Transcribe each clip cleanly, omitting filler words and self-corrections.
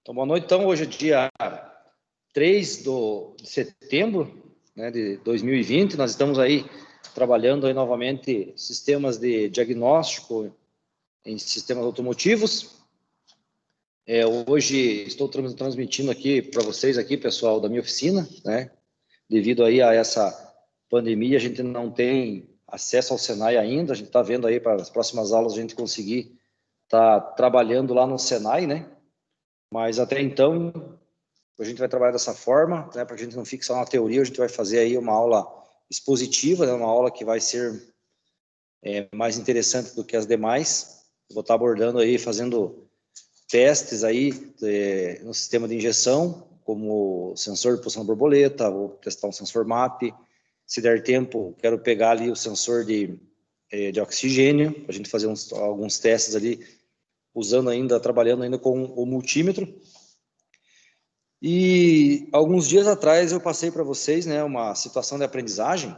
Então, boa noite. Então, hoje é dia 3 de setembro, né, de 2020. Nós estamos aí trabalhando aí novamente sistemas de diagnóstico em sistemas automotivos. Hoje estou transmitindo aqui para vocês aqui, pessoal, da minha oficina, né? Devido aí a essa pandemia, a gente não tem acesso ao Senai ainda. A gente está vendo aí para as próximas aulas a gente conseguir estar trabalhando lá no Senai, né? Mas até então a gente vai trabalhar dessa forma, né, para que a gente não fique só na teoria. A gente vai fazer aí uma aula expositiva, né, uma aula que vai ser mais interessante do que as demais. Vou estar abordando aí, fazendo testes aí no sistema de injeção, como sensor de posição borboleta, vou testar um sensor MAP. Se der tempo, quero pegar ali o sensor de oxigênio, para a gente fazer alguns testes ali, trabalhando ainda com o multímetro. E alguns dias atrás eu passei para vocês, né, uma situação de aprendizagem,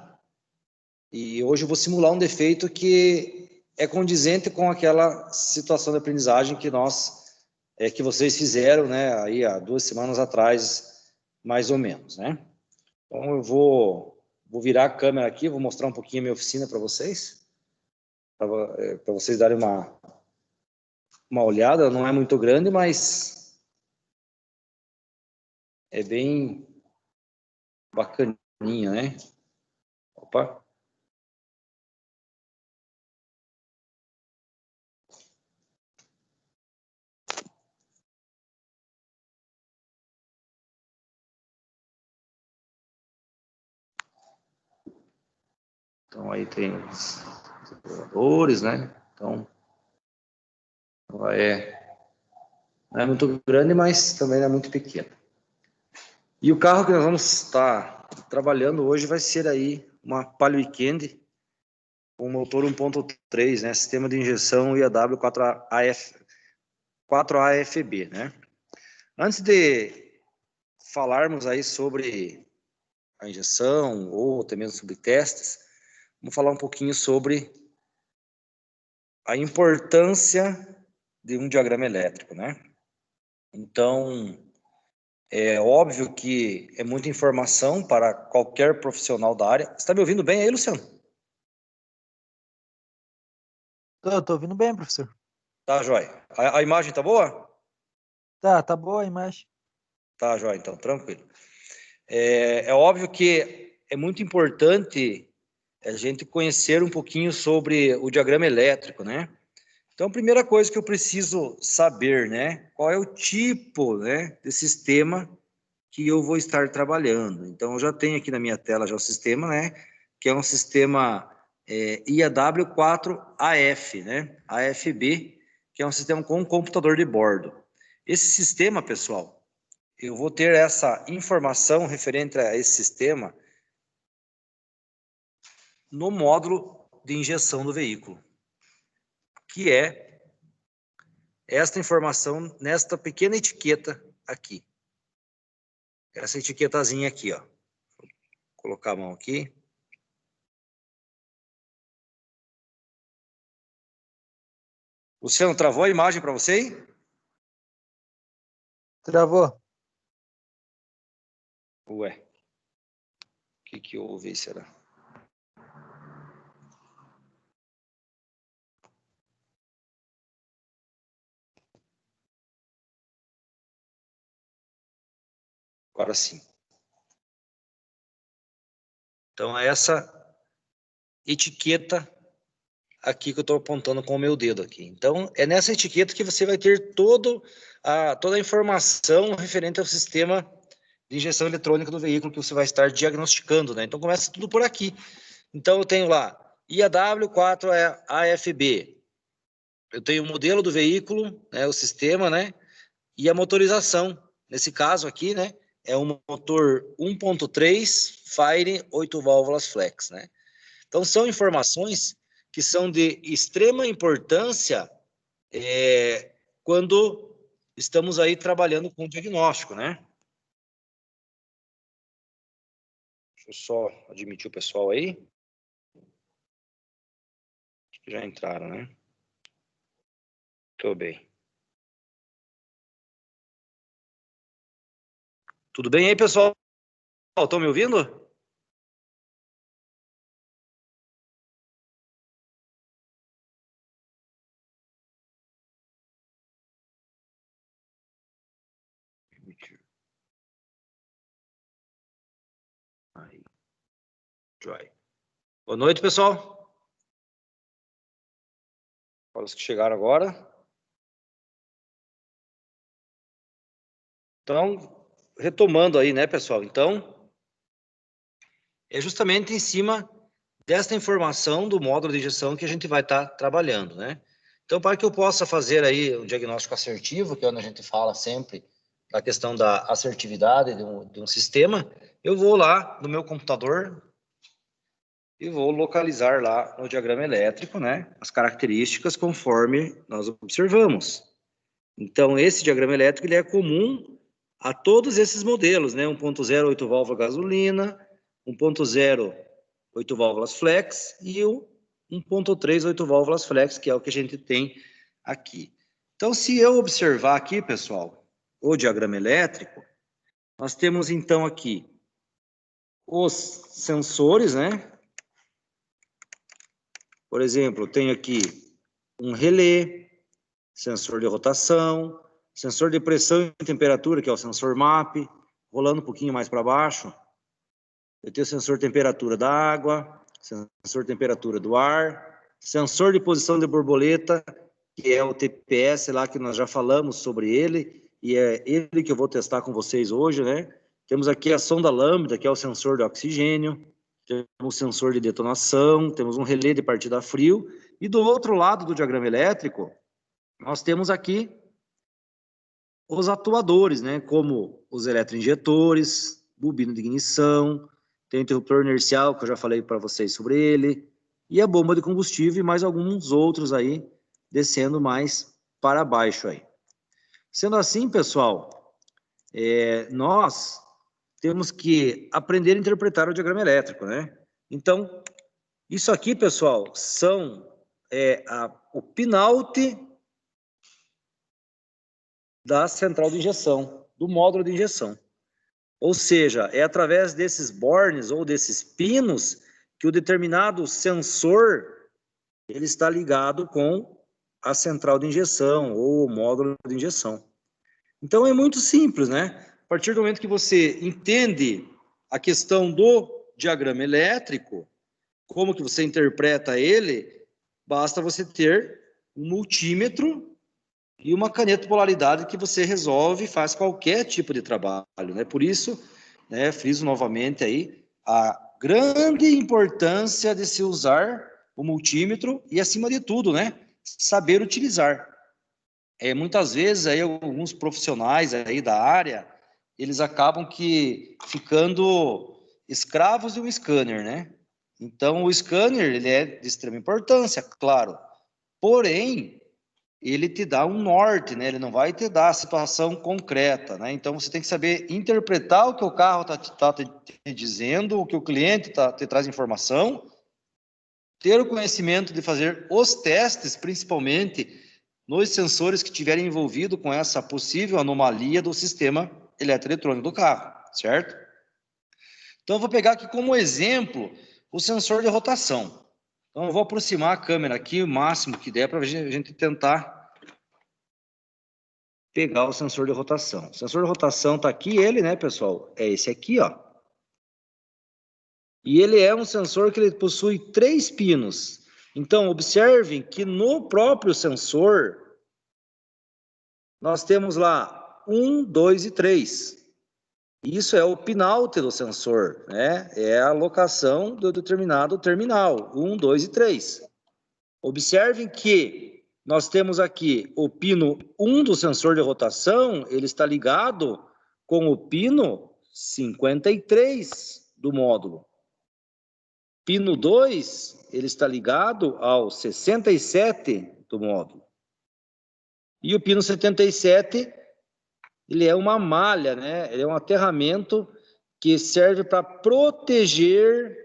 e hoje eu vou simular um defeito que é condizente com aquela situação de aprendizagem que vocês fizeram, né, aí há 2 semanas atrás, mais ou menos, né? Então eu vou virar a câmera aqui, vou mostrar um pouquinho a minha oficina para vocês, para vocês darem uma olhada. Não é muito grande, mas é bem bacaninha, né? Opa! Então aí tem os reguladores, né? Então ela não é muito grande, mas também não é muito pequena. E o carro que nós vamos estar trabalhando hoje vai ser aí uma Palio Weekend com motor 1.3, né? Sistema de injeção IAW 4AFB, né? Antes de falarmos aí sobre a injeção ou até mesmo sobre testes, vamos falar um pouquinho sobre a importância de um diagrama elétrico, né? Então, é óbvio que é muita informação para qualquer profissional da área. Você está me ouvindo bem aí, Luciano? Tô ouvindo bem, professor. Tá, joia. A imagem tá boa? Tá boa a imagem. Tá, joia, então, tranquilo. É óbvio que é muito importante a gente conhecer um pouquinho sobre o diagrama elétrico, né? Então, a primeira coisa que eu preciso saber, né? Qual é o tipo, né, de sistema que eu vou estar trabalhando. Então, eu já tenho aqui na minha tela já o sistema, né? Que é um sistema IAW4AF, né? AFB, que é um sistema com computador de bordo. Esse sistema, pessoal, eu vou ter essa informação referente a esse sistema no módulo de injeção do veículo, que é esta informação nesta pequena etiqueta aqui. Essa etiquetazinha aqui, ó. Vou colocar a mão aqui. Luciano, travou a imagem para você aí? Travou. Ué, o que houve, será? Agora sim. Então, é essa etiqueta aqui que eu estou apontando com o meu dedo aqui. Então, é nessa etiqueta que você vai ter toda a informação referente ao sistema de injeção eletrônica do veículo que você vai estar diagnosticando, né? Então, começa tudo por aqui. Então, eu tenho lá IAW4AFB. Eu tenho o modelo do veículo, né, o sistema, né, e a motorização. Nesse caso aqui, né, é um motor 1.3 Fire 8 válvulas flex, né? Então, são informações que são de extrema importância quando estamos aí trabalhando com diagnóstico, né? Deixa eu só admitir o pessoal aí. Acho que já entraram, né? Tô bem. Tudo bem aí, pessoal? Estão me ouvindo? Aí. Joy. Boa noite, pessoal. Para os que chegaram agora. Então, retomando aí, né, pessoal? Então, é justamente em cima desta informação do módulo de injeção que a gente vai estar trabalhando, né? Então, para que eu possa fazer aí o diagnóstico assertivo, que é onde a gente fala sempre da questão da assertividade de um sistema, eu vou lá no meu computador e vou localizar lá no diagrama elétrico, né, as características conforme nós observamos. Então, esse diagrama elétrico ele é comum a todos esses modelos, né, 1.0 8 válvula gasolina, 1.0 8 válvulas flex e o 1.3 8 válvulas flex, que é o que a gente tem aqui. Então, se eu observar aqui, pessoal, o diagrama elétrico, nós temos então aqui os sensores, né? Por exemplo, tenho aqui um relé, sensor de rotação, sensor de pressão e temperatura, que é o sensor MAP, rolando um pouquinho mais para baixo. Eu tenho sensor de temperatura da água, sensor de temperatura do ar, sensor de posição de borboleta, que é o TPS lá que nós já falamos sobre ele, e é ele que eu vou testar com vocês hoje, né? Temos aqui a sonda lambda, que é o sensor de oxigênio, temos um sensor de detonação, temos um relé de partida a frio, e do outro lado do diagrama elétrico, nós temos aqui os atuadores, né? Como os eletroinjetores, bobina de ignição, tem o interruptor inercial, que eu já falei para vocês sobre ele, e a bomba de combustível e mais alguns outros aí, descendo mais para baixo aí. Sendo assim, pessoal, nós temos que aprender a interpretar o diagrama elétrico, né? Então, isso aqui, pessoal, são o pinout da central de injeção, do módulo de injeção. Ou seja, é através desses bornes ou desses pinos que o determinado sensor ele está ligado com a central de injeção ou o módulo de injeção. Então é muito simples, né? A partir do momento que você entende a questão do diagrama elétrico, como que você interpreta ele, basta você ter um multímetro e uma caneta de polaridade que você resolve e faz qualquer tipo de trabalho, né? Por isso, né, friso novamente aí a grande importância de se usar o multímetro e, acima de tudo, né, saber utilizar. Muitas vezes aí alguns profissionais aí da área, eles acabam que ficando escravos de um scanner, né? Então, o scanner, ele é de extrema importância, claro. Porém, ele te dá um norte, né? Ele não vai te dar a situação concreta, né? Então, você tem que saber interpretar o que o carro está te dizendo, o que o cliente te traz informação, ter o conhecimento de fazer os testes, principalmente nos sensores que estiverem envolvidos com essa possível anomalia do sistema eletroeletrônico do carro, certo? Então, eu vou pegar aqui como exemplo o sensor de rotação. Então, eu vou aproximar a câmera aqui o máximo que der para a gente tentar pegar o sensor de rotação. O sensor de rotação está aqui, ele, né, pessoal? É esse aqui, ó. E ele é um sensor que ele possui 3 pinos. Então, observem que no próprio sensor, nós temos lá 1, 2 e 3. Isso é o pinout do sensor, né? É a locação do determinado terminal, 1, 2 e 3. Observem que nós temos aqui o pino 1 do sensor de rotação, ele está ligado com o pino 53 do módulo. Pino 2, ele está ligado ao 67 do módulo. E o pino 77, ele é uma malha, né? Ele é um aterramento que serve para proteger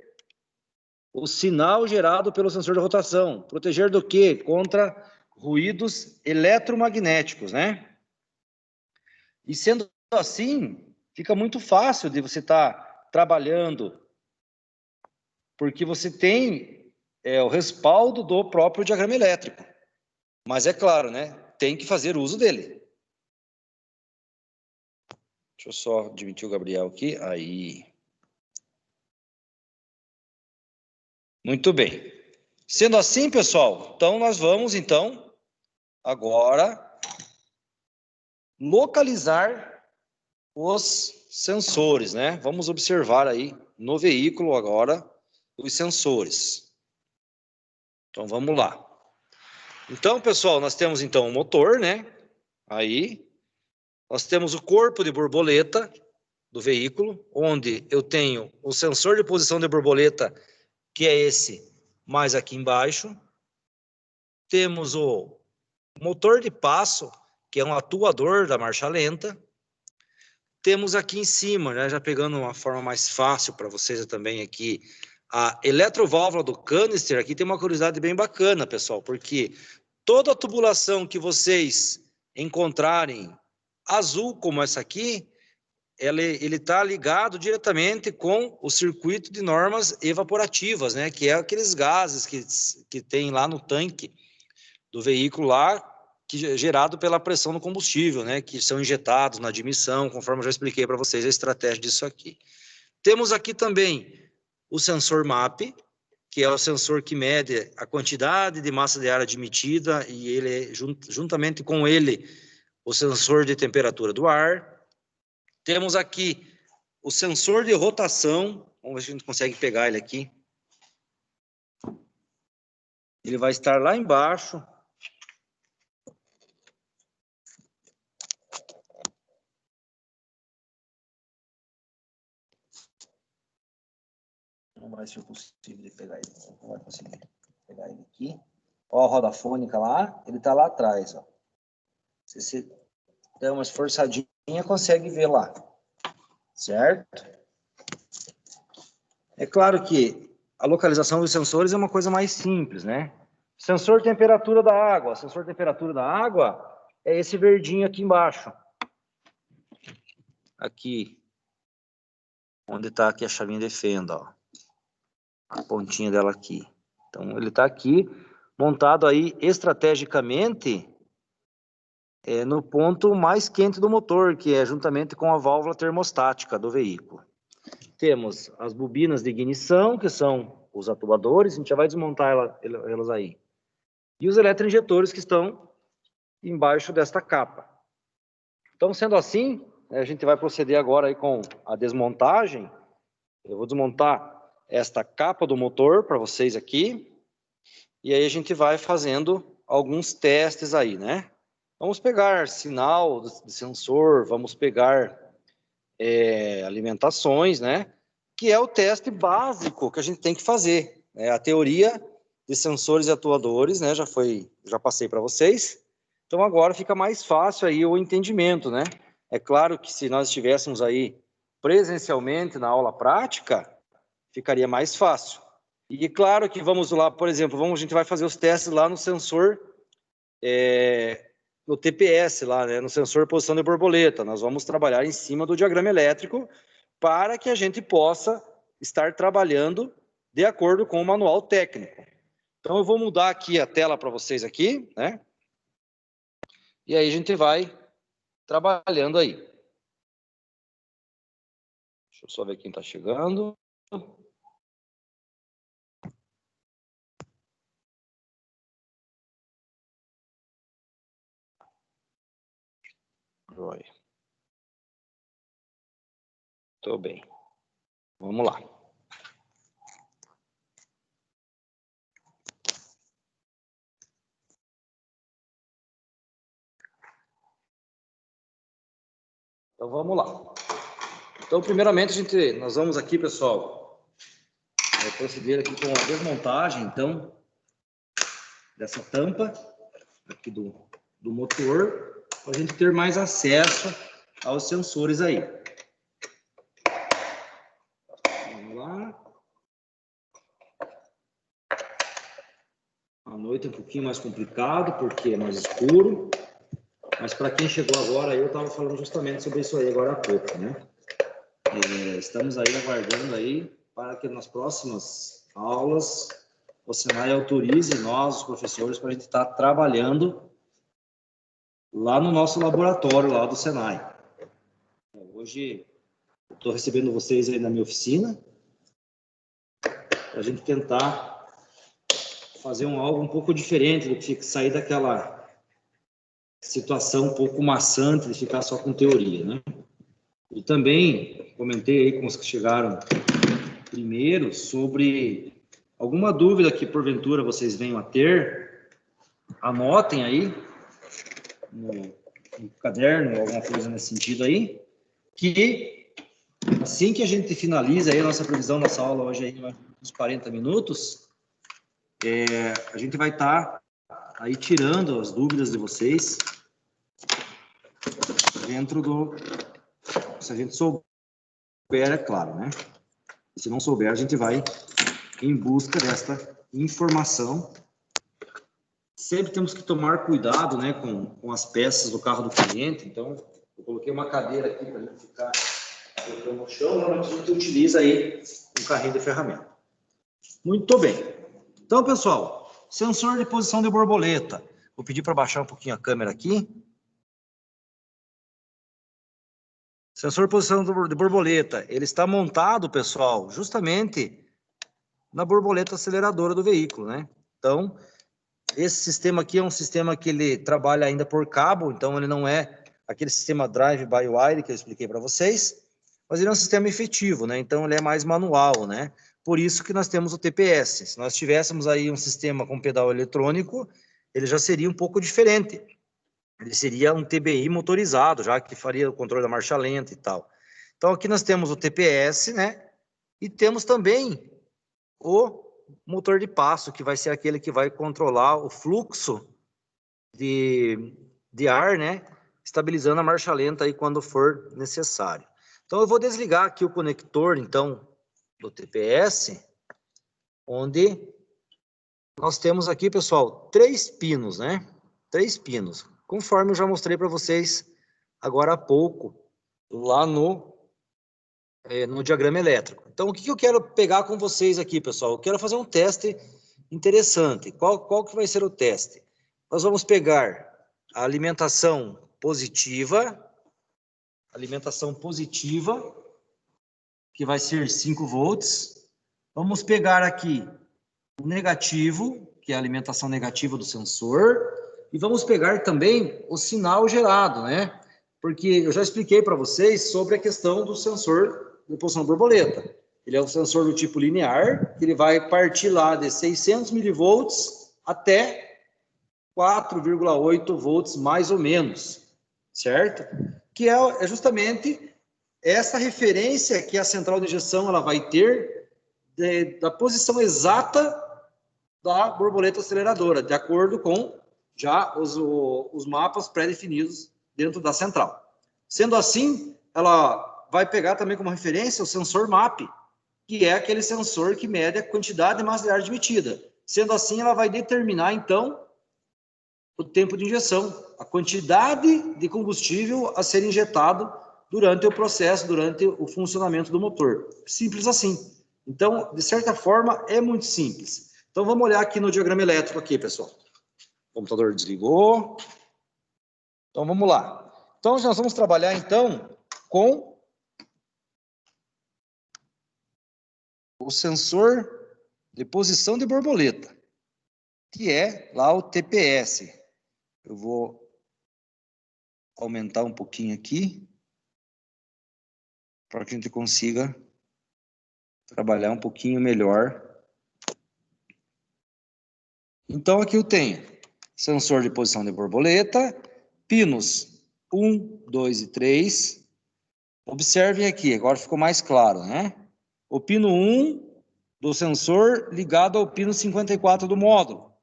o sinal gerado pelo sensor de rotação. Proteger do quê? Contra ruídos eletromagnéticos, né? E sendo assim, fica muito fácil de você estar trabalhando, porque você tem o respaldo do próprio diagrama elétrico. Mas é claro, né? Tem que fazer uso dele. Deixa eu só admitir o Gabriel aqui. Aí. Muito bem. Sendo assim, pessoal, então nós vamos, então, agora localizar os sensores, né? Vamos observar aí no veículo agora os sensores. Então, vamos lá. Então, pessoal, nós temos, então, o motor, né? Aí. Nós temos o corpo de borboleta do veículo, onde eu tenho o sensor de posição de borboleta, que é esse mais aqui embaixo. Temos o motor de passo, que é um atuador da marcha lenta. Temos aqui em cima, né, já pegando uma forma mais fácil para vocês também aqui, a eletroválvula do canister. Aqui tem uma curiosidade bem bacana, pessoal, porque toda a tubulação que vocês encontrarem azul, como essa aqui, ele está ligado diretamente com o circuito de normas evaporativas, né? Que é aqueles gases que tem lá no tanque do veículo lá, que é gerado pela pressão do combustível, né? Que são injetados na admissão, conforme eu já expliquei para vocês a estratégia disso aqui. Temos aqui também o sensor MAP, que é o sensor que mede a quantidade de massa de ar admitida, e ele, juntamente com ele, o sensor de temperatura do ar. Temos aqui o sensor de rotação. Vamos ver se a gente consegue pegar ele aqui. Ele vai estar lá embaixo. Vamos ver se eu consigo pegar ele. Não vai conseguir pegar ele aqui. Ó a roda fônica lá. Ele está lá atrás, ó. Se você der uma esforçadinha, consegue ver lá. Certo? É claro que a localização dos sensores é uma coisa mais simples, né? Sensor de temperatura da água. Sensor de temperatura da água é esse verdinho aqui embaixo. Aqui. Onde está aqui a chavinha de fenda, ó. A pontinha dela aqui. Então, ele está aqui, montado aí estrategicamente no ponto mais quente do motor, que é juntamente com a válvula termostática do veículo. Temos as bobinas de ignição, que são os atuadores, a gente já vai desmontar elas aí. E os eletroinjetores que estão embaixo desta capa. Então, sendo assim, a gente vai proceder agora aí com a desmontagem. Eu vou desmontar esta capa do motor para vocês aqui. E aí a gente vai fazendo alguns testes aí, né? Vamos pegar sinal de sensor, vamos pegar alimentações, né? Que é o teste básico que a gente tem que fazer. A teoria de sensores e atuadores, né? Já passei para vocês. Então agora fica mais fácil aí o entendimento, né? É claro que se nós estivéssemos aí presencialmente na aula prática, ficaria mais fácil. E claro que vamos lá, por exemplo, a gente vai fazer os testes lá no sensor, no TPS lá, né? No sensor de posição de borboleta. Nós vamos trabalhar em cima do diagrama elétrico para que a gente possa estar trabalhando de acordo com o manual técnico. Então eu vou mudar aqui a tela para vocês aqui, né? E aí a gente vai trabalhando aí. Deixa eu só ver quem está chegando. Joia. Tô bem. Vamos lá. Então vamos lá. Então, primeiramente, nós vamos aqui, pessoal, proceder aqui com a desmontagem, então, dessa tampa aqui do motor, para a gente ter mais acesso aos sensores aí. Vamos lá. À noite é um pouquinho mais complicado, porque é mais escuro. Mas para quem chegou agora, eu estava falando justamente sobre isso aí agora há pouco, né? Estamos aí aguardando aí para que nas próximas aulas o Senai autorize nós, os professores, para a gente estar trabalhando lá no nosso laboratório, lá do Senai. Hoje, estou recebendo vocês aí na minha oficina, para a gente tentar fazer algo um pouco diferente, do que sair daquela situação um pouco maçante de ficar só com teoria, né? E também comentei aí com os que chegaram primeiro sobre alguma dúvida que porventura vocês venham a ter, anotem aí no caderno, alguma coisa nesse sentido aí, que assim que a gente finaliza aí a nossa previsão, nossa aula hoje aí, uns 40 minutos, a gente vai estar aí tirando as dúvidas de vocês dentro do... Se a gente souber, é claro, né? E se não souber, a gente vai em busca desta informação. Sempre temos que tomar cuidado, né, com as peças do carro do cliente. Então, eu coloquei uma cadeira aqui para a gente ficar no chão, normalmente a gente utiliza aí um carrinho de ferramenta. Muito bem. Então, pessoal, sensor de posição de borboleta. Vou pedir para baixar um pouquinho a câmera aqui. Sensor de posição de borboleta. Ele está montado, pessoal, justamente na borboleta aceleradora do veículo, né? Então, esse sistema aqui é um sistema que ele trabalha ainda por cabo, então ele não é aquele sistema drive-by-wire que eu expliquei para vocês, mas ele é um sistema efetivo, né? Então ele é mais manual, né? Por isso que nós temos o TPS. Se nós tivéssemos aí um sistema com pedal eletrônico, ele já seria um pouco diferente. Ele seria um TBI motorizado, já que faria o controle da marcha lenta e tal. Então aqui nós temos o TPS, né? E temos também o motor de passo, que vai ser aquele que vai controlar o fluxo de ar, né? Estabilizando a marcha lenta aí quando for necessário. Então eu vou desligar aqui o conector, então, do TPS, onde nós temos aqui, pessoal, 3 pinos, né? 3 pinos, conforme eu já mostrei para vocês agora há pouco, lá no diagrama elétrico. Então, o que eu quero pegar com vocês aqui, pessoal? Eu quero fazer um teste interessante. Qual que vai ser o teste? Nós vamos pegar a alimentação positiva, que vai ser 5 volts. Vamos pegar aqui o negativo, que é a alimentação negativa do sensor, e vamos pegar também o sinal gerado, né? Porque eu já expliquei para vocês sobre a questão do sensor de posição de borboleta. Ele é um sensor do tipo linear, que ele vai partir lá de 600 milivolts até 4,8 volts, mais ou menos, certo? Que é justamente essa referência que a central de injeção ela vai ter da posição exata da borboleta aceleradora, de acordo com já os mapas pré-definidos dentro da central. Sendo assim, ela vai pegar também como referência o sensor MAP, que é aquele sensor que mede a quantidade de massa de ar admitida. Sendo assim, ela vai determinar, então, o tempo de injeção, a quantidade de combustível a ser injetado durante o processo, durante o funcionamento do motor. Simples assim. Então, de certa forma, é muito simples. Então, vamos olhar aqui no diagrama elétrico aqui, pessoal. O computador desligou. Então, vamos lá. Então, nós vamos trabalhar, então, com o sensor de posição de borboleta, que é lá o TPS. Eu vou aumentar um pouquinho aqui, para que a gente consiga trabalhar um pouquinho melhor. Então, aqui eu tenho sensor de posição de borboleta, pinos 1, 2 e 3. Observem aqui, agora ficou mais claro, né? O pino 1 do sensor ligado ao pino 54 do módulo.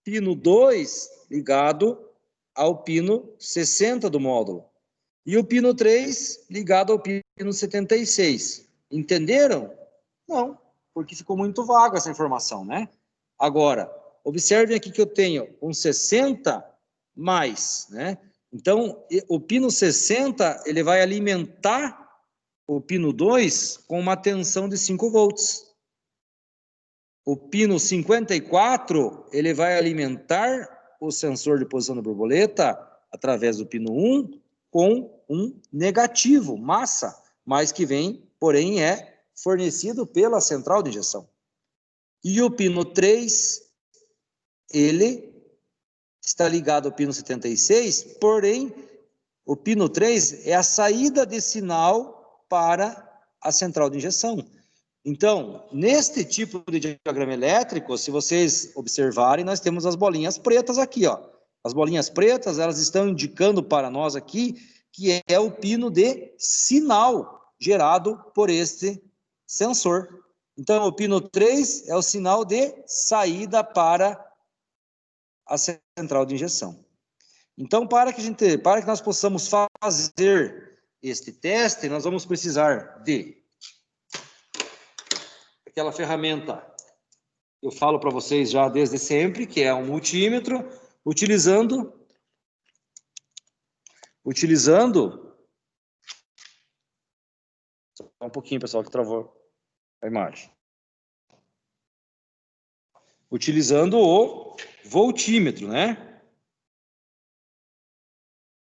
Pino 2 ligado ao pino 60 do módulo. E o pino 3 ligado ao pino 76. Entenderam? Não, porque ficou muito vaga essa informação, né? Agora, observem aqui que eu tenho um 60 mais, né? Então, o pino 60, ele vai alimentar o pino 2 com uma tensão de 5 volts. O pino 54, ele vai alimentar o sensor de posição da borboleta através do pino 1 com um negativo, massa, mas que vem, porém, é fornecido pela central de injeção. E o pino 3, ele está ligado ao pino 76, porém, o pino 3 é a saída de sinal para a central de injeção. Então, neste tipo de diagrama elétrico, se vocês observarem, nós temos as bolinhas pretas aqui, ó. As bolinhas pretas, elas estão indicando para nós aqui que é o pino de sinal gerado por este sensor. Então, o pino 3 é o sinal de saída para a central de injeção. Então, para que nós possamos fazer este teste, nós vamos precisar de aquela ferramenta, eu falo para vocês já desde sempre, que é um multímetro, utilizando só um pouquinho, pessoal, que travou a imagem. Utilizando o voltímetro, né?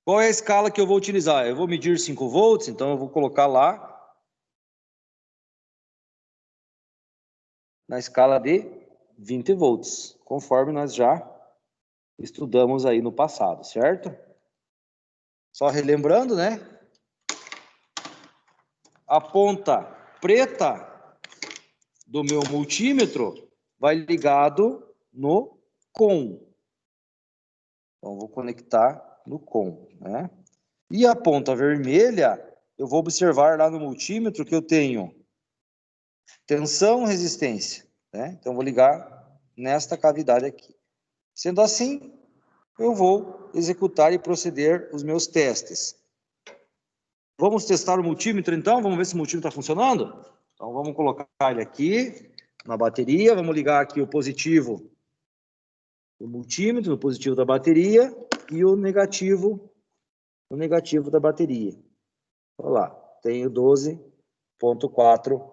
Qual é a escala que eu vou utilizar? Eu vou medir 5 volts, então eu vou colocar lá na escala de 20 volts, conforme nós já estudamos aí no passado, certo? Só relembrando, né? A ponta preta do meu multímetro vai ligado no COM. Então, vou conectar no COM, né? E a ponta vermelha, eu vou observar lá no multímetro que eu tenho tensão, resistência, né? Então, vou ligar nesta cavidade aqui. Sendo assim, eu vou executar e proceder os meus testes. Vamos testar o multímetro, então? Vamos ver se o multímetro está funcionando? Então, vamos colocar ele aqui na bateria. Vamos ligar aqui o positivo do multímetro, o positivo da bateria e o negativo da bateria. Olha lá, tenho 12,4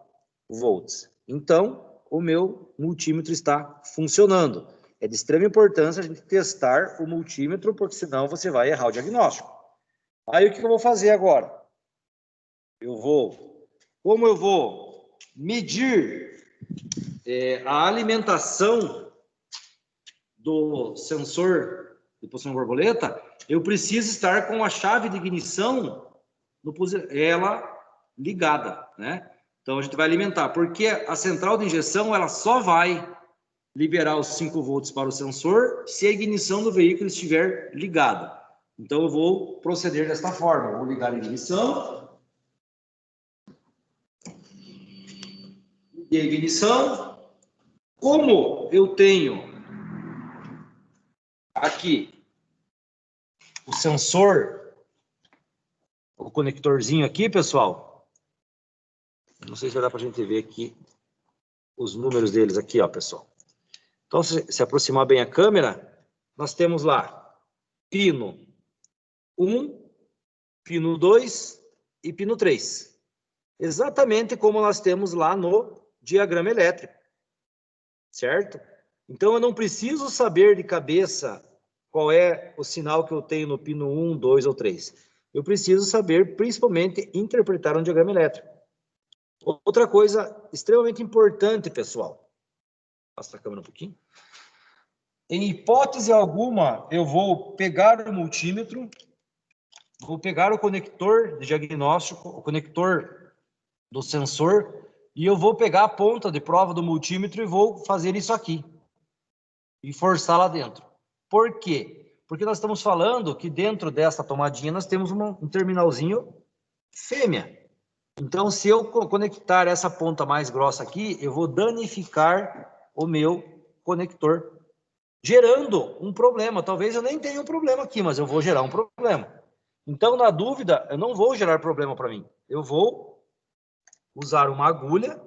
volts. Então, o meu multímetro está funcionando. É de extrema importância a gente testar o multímetro, porque senão você vai errar o diagnóstico. Aí, o que eu vou fazer agora? Como eu vou medir a alimentação do sensor de posição da borboleta, eu preciso estar com a chave de ignição ela ligada, né? Então, a gente vai alimentar, porque a central de injeção, ela só vai liberar os 5 volts para o sensor se a ignição do veículo estiver ligada. Então, eu vou proceder desta forma. Eu vou ligar a ignição. E a ignição. Como eu tenho aqui o sensor, o conectorzinho aqui, pessoal. Não sei se vai dar para a gente ver aqui os números deles aqui, ó, pessoal. Então, se aproximar bem a câmera, nós temos lá pino 1, pino 2 e pino 3. Exatamente como nós temos lá no diagrama elétrico, certo? Então, eu não preciso saber de cabeça qual é o sinal que eu tenho no pino 1, 2 ou 3. Eu preciso saber, principalmente, interpretar um diagrama elétrico. Outra coisa extremamente importante, pessoal. Passa a câmera um pouquinho. Em hipótese alguma, eu vou pegar o multímetro, vou pegar o conector de diagnóstico, o conector do sensor, e eu vou pegar a ponta de prova do multímetro e vou fazer isso aqui. E forçar lá dentro. Por quê? Porque nós estamos falando que dentro dessa tomadinha nós temos um terminalzinho fêmea. Então, se eu conectar essa ponta mais grossa aqui, eu vou danificar o meu conector, gerando um problema. Talvez eu nem tenha um problema aqui, mas eu vou gerar um problema. Então, na dúvida, eu não vou gerar problema para mim. Eu vou usar uma agulha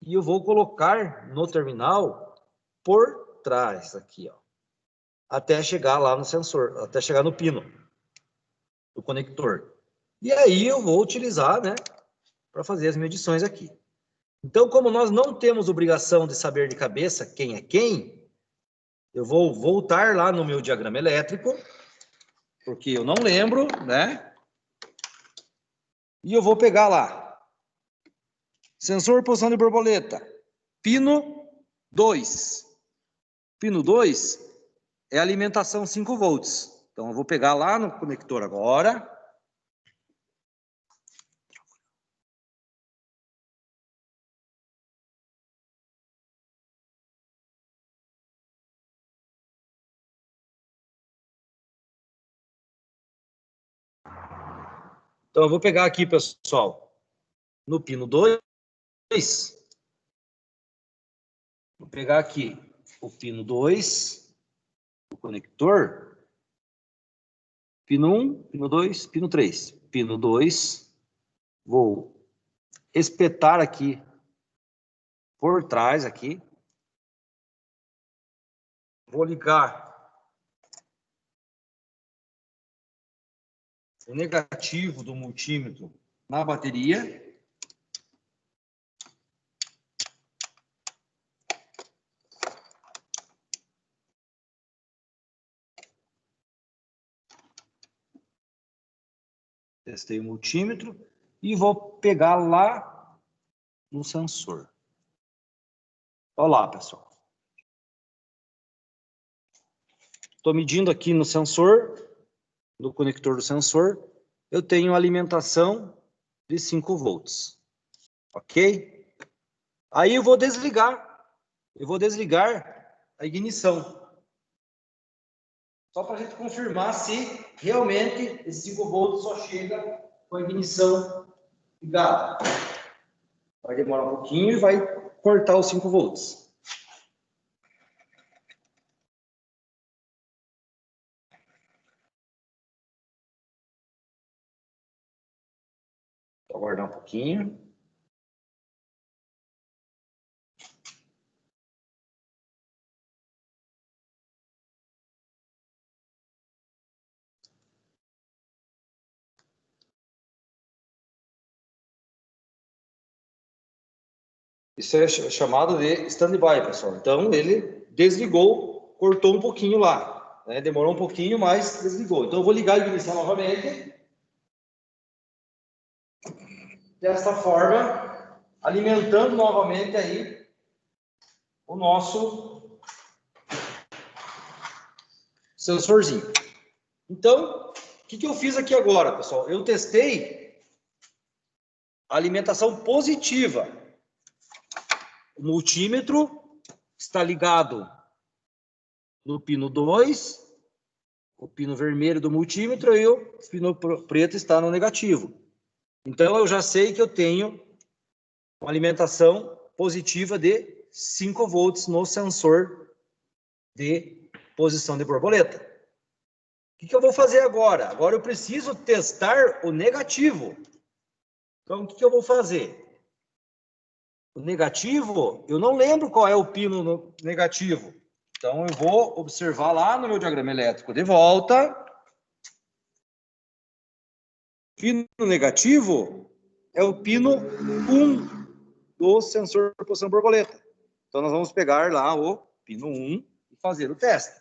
e eu vou colocar no terminal por trás aqui, ó, até chegar lá no sensor, até chegar no pino do conector. E aí eu vou utilizar, né, para fazer as medições aqui. Então, como nós não temos obrigação de saber de cabeça quem é quem, eu vou voltar lá no meu diagrama elétrico, porque eu não lembro, né? E eu vou pegar lá. Sensor posição de borboleta. Pino 2. Pino 2 é alimentação 5 volts. Então, eu vou pegar lá no conector agora. Então, eu vou pegar aqui, pessoal, no pino 2. Vou pegar aqui o pino 2, o conector. Pino 1, pino 2, pino 3. Pino 2, vou espetar aqui por trás aqui. Vou ligar o negativo do multímetro na bateria. Testei o multímetro e vou pegar lá no sensor. Olha lá, pessoal. Estou medindo aqui no sensor, no conector do sensor, eu tenho alimentação de 5 volts. Ok? Aí eu vou desligar a ignição. Só para a gente confirmar se realmente esse 5 volts só chega com a ignição ligada. Vai demorar um pouquinho e vai cortar os 5 volts. Vou aguardar um pouquinho. Isso é chamado de stand-by, pessoal. Então, ele desligou, cortou um pouquinho lá. Né? Demorou um pouquinho, mas desligou. Então, eu vou ligar a ignição novamente. Desta forma, alimentando novamente aí o nosso sensorzinho. Então, o que eu fiz aqui agora, pessoal? Eu testei a alimentação positiva. O multímetro está ligado no pino 2, o pino vermelho do multímetro, e o pino preto está no negativo. Então, eu já sei que eu tenho uma alimentação positiva de 5 volts no sensor de posição de borboleta. O que eu vou fazer agora? Agora eu preciso testar o negativo. Então, o que eu vou fazer? O negativo, eu não lembro qual é o pino negativo. Então, eu vou observar lá no meu diagrama elétrico de volta. Pino negativo é o pino 1 do sensor de posição de borboleta. Então, nós vamos pegar lá o pino 1 e fazer o teste.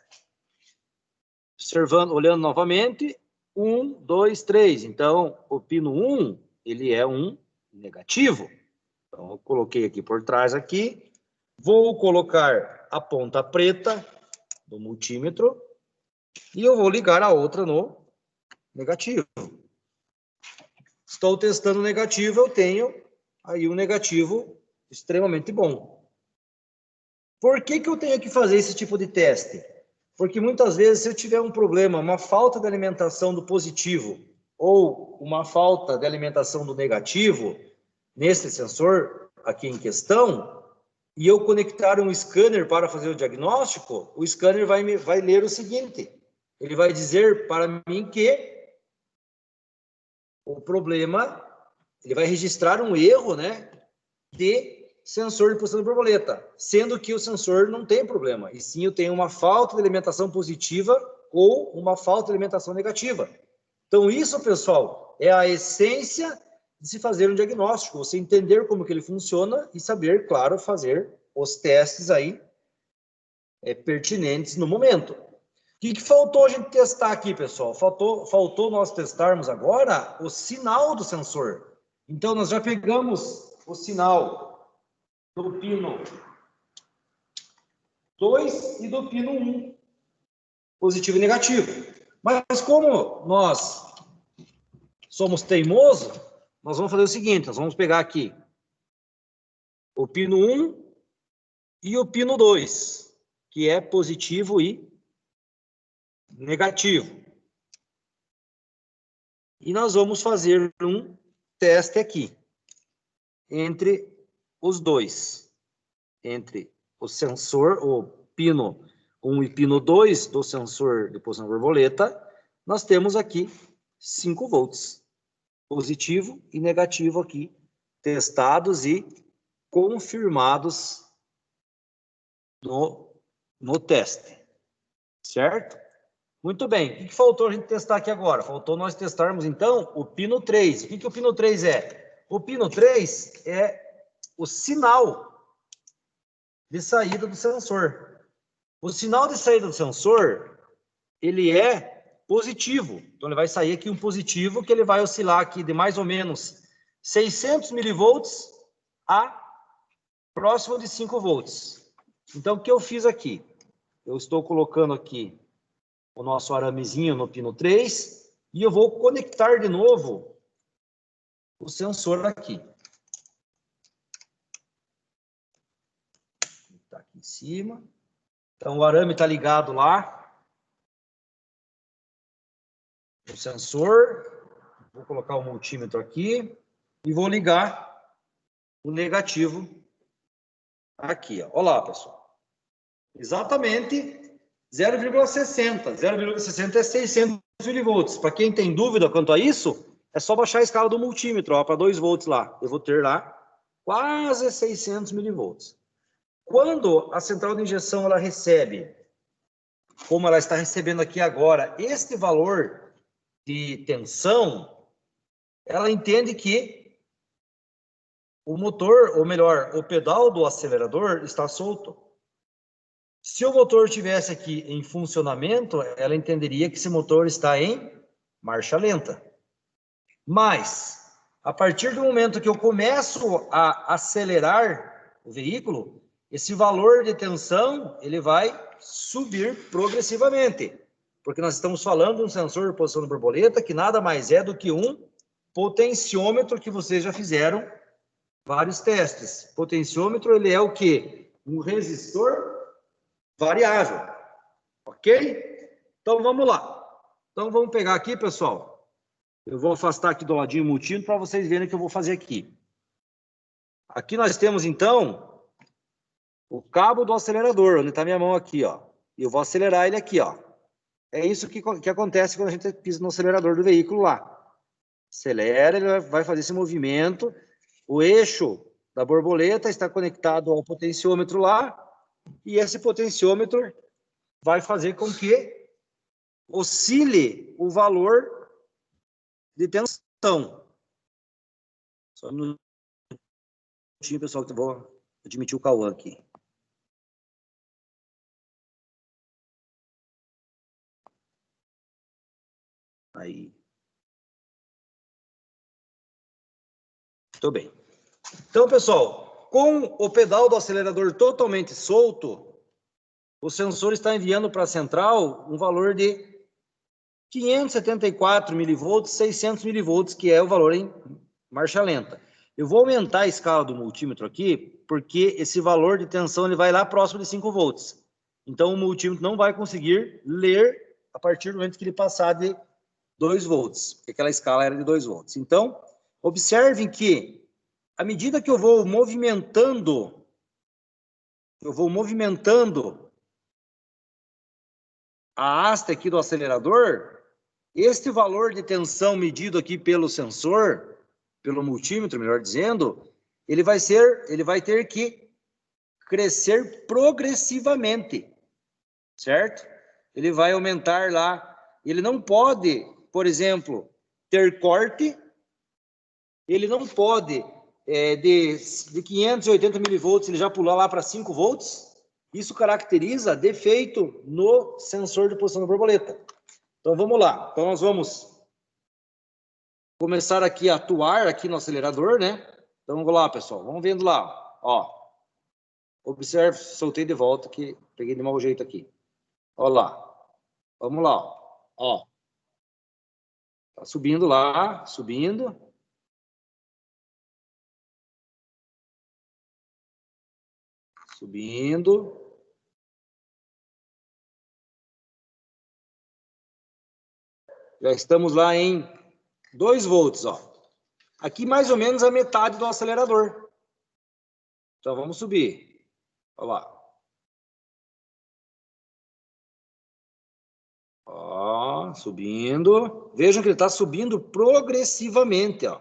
Observando, olhando novamente, 1, 2, 3. Então, o pino 1, ele é um negativo. Então, eu coloquei aqui por trás aqui. Vou colocar a ponta preta do multímetro e eu vou ligar a outra no negativo. Estou testando o negativo, eu tenho aí um negativo extremamente bom. Por que eu tenho que fazer esse tipo de teste? Porque muitas vezes, se eu tiver um problema, uma falta de alimentação do positivo ou uma falta de alimentação do negativo, nesse sensor aqui em questão, e eu conectar um scanner para fazer o diagnóstico, o scanner vai ler o seguinte, ele vai dizer para mim que o problema, ele vai registrar um erro, né, de sensor de posição de borboleta, sendo que o sensor não tem problema, e sim eu tenho uma falta de alimentação positiva ou uma falta de alimentação negativa. Então, isso, pessoal, é a essência de se fazer um diagnóstico, você entender como que ele funciona e saber, claro, fazer os testes aí pertinentes no momento. O que faltou a gente testar aqui, pessoal? Faltou nós testarmos agora o sinal do sensor. Então, nós já pegamos o sinal do pino 2 e do pino 1, positivo e negativo. Mas como nós somos teimosos, nós vamos fazer o seguinte, nós vamos pegar aqui o pino 1 e o pino 2, que é positivo e negativo. E nós vamos fazer um teste aqui, entre os dois, entre o sensor, o pino 1 e pino 2 do sensor de posição borboleta, nós temos aqui 5 volts, positivo e negativo aqui, testados e confirmados no teste, certo? Muito bem, o que faltou a gente testar aqui agora? Faltou nós testarmos, então, o pino 3. O que o pino 3 é? O pino 3 é o sinal de saída do sensor. O sinal de saída do sensor, ele é positivo. Então, ele vai sair aqui um positivo, que ele vai oscilar aqui de mais ou menos 600 milivolts a próximo de 5 volts. Então, o que eu fiz aqui? Eu estou colocando aqui o nosso aramezinho no pino 3 e eu vou conectar de novo o sensor aqui. Está aqui em cima. Então, o arame está ligado lá no sensor. Vou colocar o multímetro aqui e vou ligar o negativo aqui. Ó. Olha lá, pessoal. Exatamente 0,60. 0,60 é 600 milivolts. Para quem tem dúvida quanto a isso, é só baixar a escala do multímetro para 2 volts lá. Eu vou ter lá quase 600 milivolts. Quando a central de injeção ela recebe, como ela está recebendo aqui agora, este valor de tensão, ela entende que o motor, ou melhor, o pedal do acelerador está solto. Se o motor estivesse aqui em funcionamento, ela entenderia que esse motor está em marcha lenta. Mas, a partir do momento que eu começo a acelerar o veículo, esse valor de tensão ele vai subir progressivamente. Porque nós estamos falando de um sensor de posição de borboleta que nada mais é do que um potenciômetro que vocês já fizeram vários testes. Potenciômetro ele é o quê? Um resistor variável, ok? Então, vamos lá. Então, vamos pegar aqui, pessoal. Eu vou afastar aqui do ladinho o multímetro para vocês verem o que eu vou fazer aqui. Aqui nós temos, então, o cabo do acelerador, onde está minha mão aqui, ó. E eu vou acelerar ele aqui, ó. É isso que acontece quando a gente pisa no acelerador do veículo lá. Acelera, ele vai fazer esse movimento. O eixo da borboleta está conectado ao potenciômetro lá. E esse potenciômetro vai fazer com que oscile o valor de tensão. Só um minutinho, pessoal, que eu vou admitir o Cauã aqui. Aí. Muito bem. Então, pessoal, com o pedal do acelerador totalmente solto, o sensor está enviando para a central um valor de 574 milivolts, 600 milivolts, que é o valor em marcha lenta. Eu vou aumentar a escala do multímetro aqui, porque esse valor de tensão ele vai lá próximo de 5 volts. Então, o multímetro não vai conseguir ler a partir do momento que ele passar de 2 volts, porque aquela escala era de 2 volts. Então, observem que, à medida que eu vou movimentando a haste aqui do acelerador, este valor de tensão medido aqui pelo sensor, pelo multímetro, melhor dizendo, ele vai ter que crescer progressivamente, certo? Ele vai aumentar lá, ele não pode por exemplo, ter corte, ele não pode, de 580 milivolts, ele já pular lá para 5 volts. Isso caracteriza defeito no sensor de posição da borboleta. Então, vamos lá. Então, nós vamos começar aqui a atuar aqui no acelerador, né? Então, vamos lá, pessoal. Vamos vendo lá. Ó. Observe, soltei de volta, que peguei de mau jeito aqui. Olha lá. Vamos lá. Ó. Tá subindo lá, subindo. Subindo. Já estamos lá em 2 volts, ó. Aqui mais ou menos a metade do acelerador. Então vamos subir. Olha lá. Ó, subindo. Vejam que ele está subindo progressivamente, ó.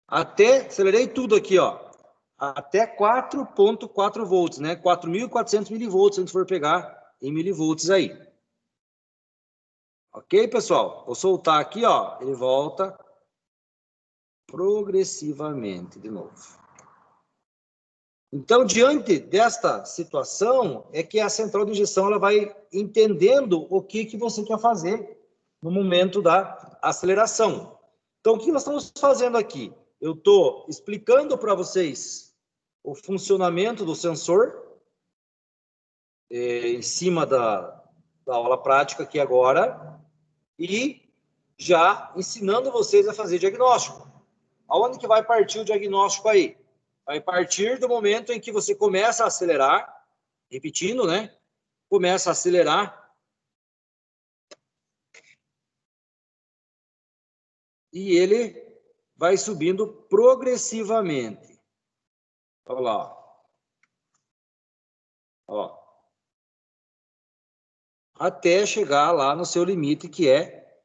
Até, acelerei tudo aqui, ó. Até 4.4 volts, né? 4.400 milivolts, se a gente for pegar em milivolts aí. Ok, pessoal? Vou soltar aqui, ó. Ele volta progressivamente de novo. Então, diante desta situação, é que a central de injeção ela vai entendendo o que você quer fazer no momento da aceleração. Então, o que nós estamos fazendo aqui? Eu estou explicando para vocês o funcionamento do sensor em cima da aula prática aqui agora e já ensinando vocês a fazer diagnóstico. Aonde que vai partir o diagnóstico aí? Vai partir do momento em que você começa a acelerar, repetindo, né? Começa a acelerar e ele vai subindo progressivamente. Olha lá. Ó. Até chegar lá no seu limite, que é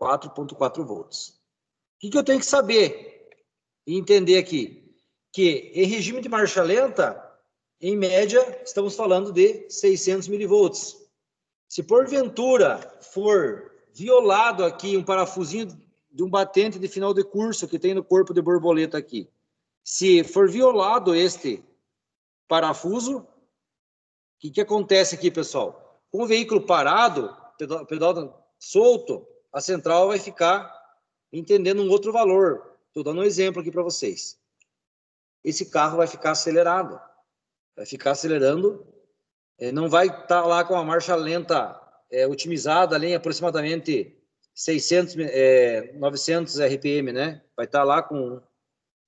4.4 volts. O que eu tenho que saber e entender aqui? Que em regime de marcha lenta, em média, estamos falando de 600 milivolts. Se porventura for violado aqui um parafusinho de um batente de final de curso que tem no corpo de borboleta aqui, se for violado este parafuso, o que acontece aqui, pessoal? Com o veículo parado, pedal solto, a central vai ficar entendendo um outro valor. Estou dando um exemplo aqui para vocês. Esse carro vai ficar acelerado. Vai ficar acelerando. Não vai estar lá com a marcha lenta otimizada ali em aproximadamente 600, 900 RPM, né? Vai estar lá com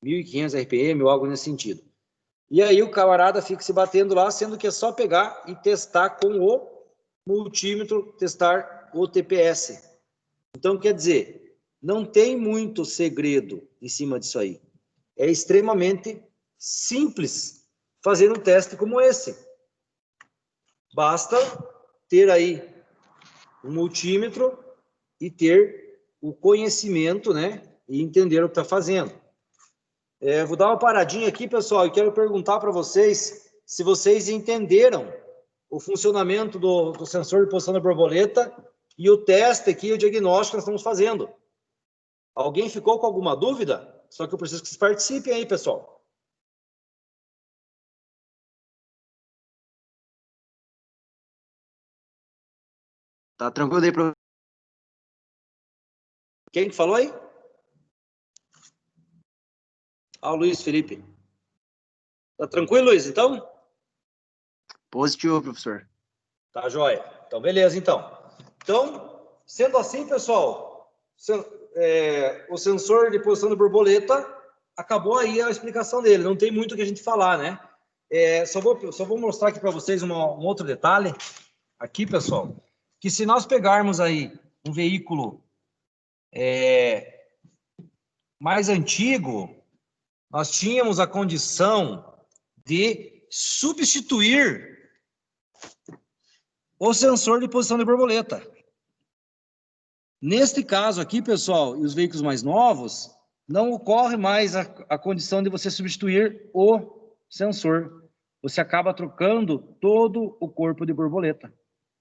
1.500 RPM ou algo nesse sentido. E aí o camarada fica se batendo lá, sendo que é só pegar e testar com o multímetro, testar o TPS. Então, quer dizer, não tem muito segredo em cima disso aí. É extremamente simples fazer um teste como esse. Basta ter aí um multímetro e ter o conhecimento, né? E entender o que está fazendo. Vou dar uma paradinha aqui, pessoal, e quero perguntar para vocês se vocês entenderam o funcionamento do sensor de posição da borboleta e o teste aqui, o diagnóstico que nós estamos fazendo. Alguém ficou com alguma dúvida? Só que eu preciso que vocês participem aí, pessoal. Tá tranquilo aí, professor? Quem que falou aí? Ah, o Luiz Felipe. Tá tranquilo, Luiz, então? Positivo, professor. Tá, joia. Então, beleza, então. Então, sendo assim, pessoal, o sensor de posição da borboleta, acabou aí a explicação dele. Não tem muito o que a gente falar, né? Só vou mostrar aqui para vocês um outro detalhe. Aqui, pessoal, que se nós pegarmos aí um veículo mais antigo, nós tínhamos a condição de substituir o sensor de posição de borboleta. Neste caso aqui, pessoal, e os veículos mais novos, não ocorre mais a condição de você substituir o sensor. Você acaba trocando todo o corpo de borboleta.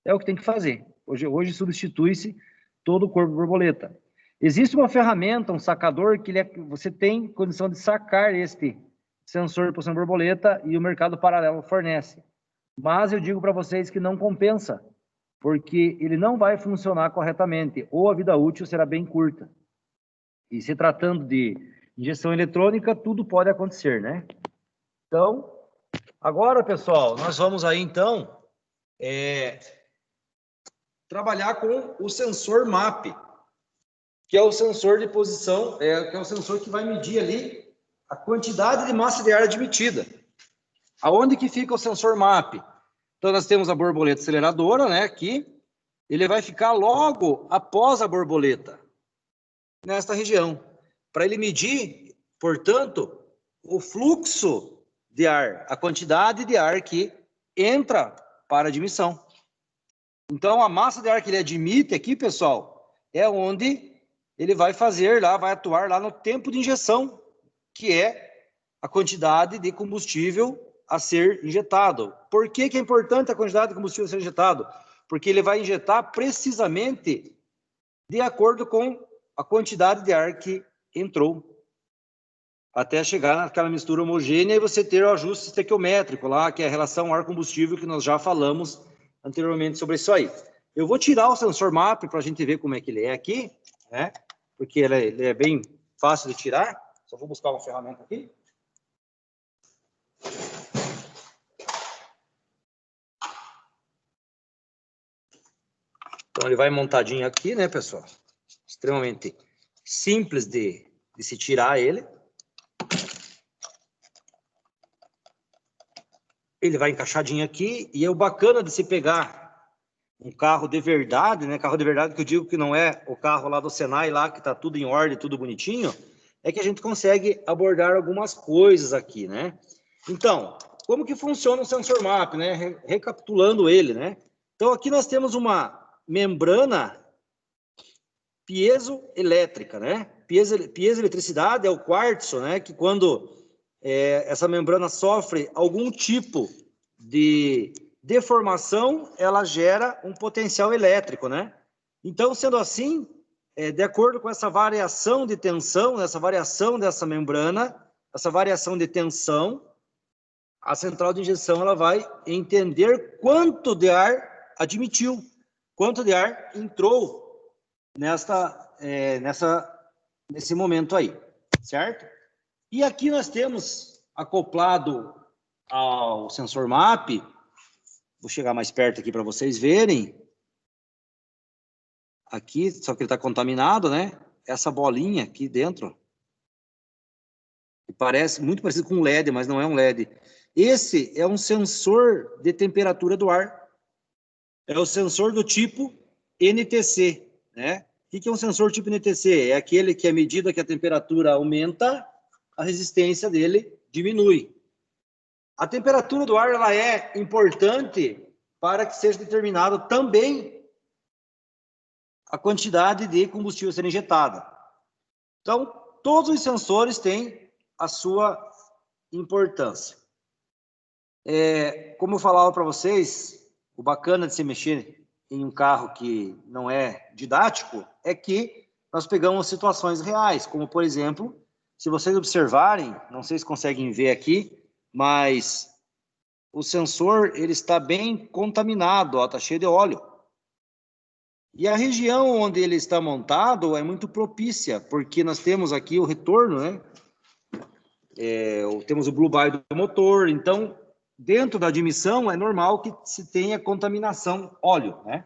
É o que tem que fazer. Hoje substitui-se todo o corpo borboleta. Existe uma ferramenta, um sacador, que você tem condição de sacar este sensor de posição borboleta e o mercado paralelo fornece. Mas eu digo para vocês que não compensa, porque ele não vai funcionar corretamente, ou a vida útil será bem curta. E se tratando de injeção eletrônica, tudo pode acontecer, né? Então, agora, pessoal, nós vamos aí, então, trabalhar com o sensor MAP, que é o sensor de posição, que é o sensor que vai medir ali a quantidade de massa de ar admitida. Aonde que fica o sensor MAP? Então, nós temos a borboleta aceleradora, né, aqui. Ele vai ficar logo após a borboleta, nesta região, para ele medir, portanto, o fluxo de ar, a quantidade de ar que entra para a admissão. Então, a massa de ar que ele admite aqui, pessoal, é onde ele vai fazer lá, vai atuar lá no tempo de injeção, que é a quantidade de combustível a ser injetado. Por que que é importante a quantidade de combustível a ser injetado? Porque ele vai injetar precisamente de acordo com a quantidade de ar que entrou, até chegar naquela mistura homogênea e você ter o ajuste estequiométrico lá, que é a relação ar-combustível, que nós já falamos anteriormente sobre isso aí. Eu vou tirar o sensor MAP para a gente ver como é que ele é aqui, né? Porque ele é bem fácil de tirar. Só vou buscar uma ferramenta aqui. Então, ele vai montadinho aqui, né, pessoal? Extremamente simples de se tirar ele. Ele vai encaixadinho aqui, e é o bacana de se pegar um carro de verdade, né? Carro de verdade que eu digo que não é o carro lá do Senai, lá que tá tudo em ordem, tudo bonitinho, é que a gente consegue abordar algumas coisas aqui, né? Então, como que funciona o sensor MAP, né? Recapitulando ele, né? Então, aqui nós temos uma membrana piezoelétrica, né? Piezoeletricidade é o quartzo, né? Que quando essa membrana sofre algum tipo de deformação, ela gera um potencial elétrico, né? Então, sendo assim, de acordo com essa variação de tensão, essa variação dessa membrana, essa variação de tensão, a central de injeção ela vai entender quanto de ar admitiu, quanto de ar entrou nesse momento aí, certo? E aqui nós temos acoplado ao sensor MAP, vou chegar mais perto aqui para vocês verem, aqui, só que ele está contaminado, né? Essa bolinha aqui dentro, que parece muito parecido com um LED, mas não é um LED. Esse é um sensor de temperatura do ar, é o sensor do tipo NTC, né? O que é um sensor tipo NTC? É aquele que, à medida que a temperatura aumenta, a resistência dele diminui. A temperatura do ar ela é importante para que seja determinado também a quantidade de combustível a ser injetada. Então, todos os sensores têm a sua importância. Como eu falava para vocês, o bacana de se mexer em um carro que não é didático é que nós pegamos situações reais, como, por exemplo, se vocês observarem, não sei se conseguem ver aqui, mas o sensor ele está bem contaminado, está cheio de óleo. E a região onde ele está montado é muito propícia, porque nós temos aqui o retorno, né? Temos o blue by do motor, então, dentro da admissão, é normal que se tenha contaminação óleo, né?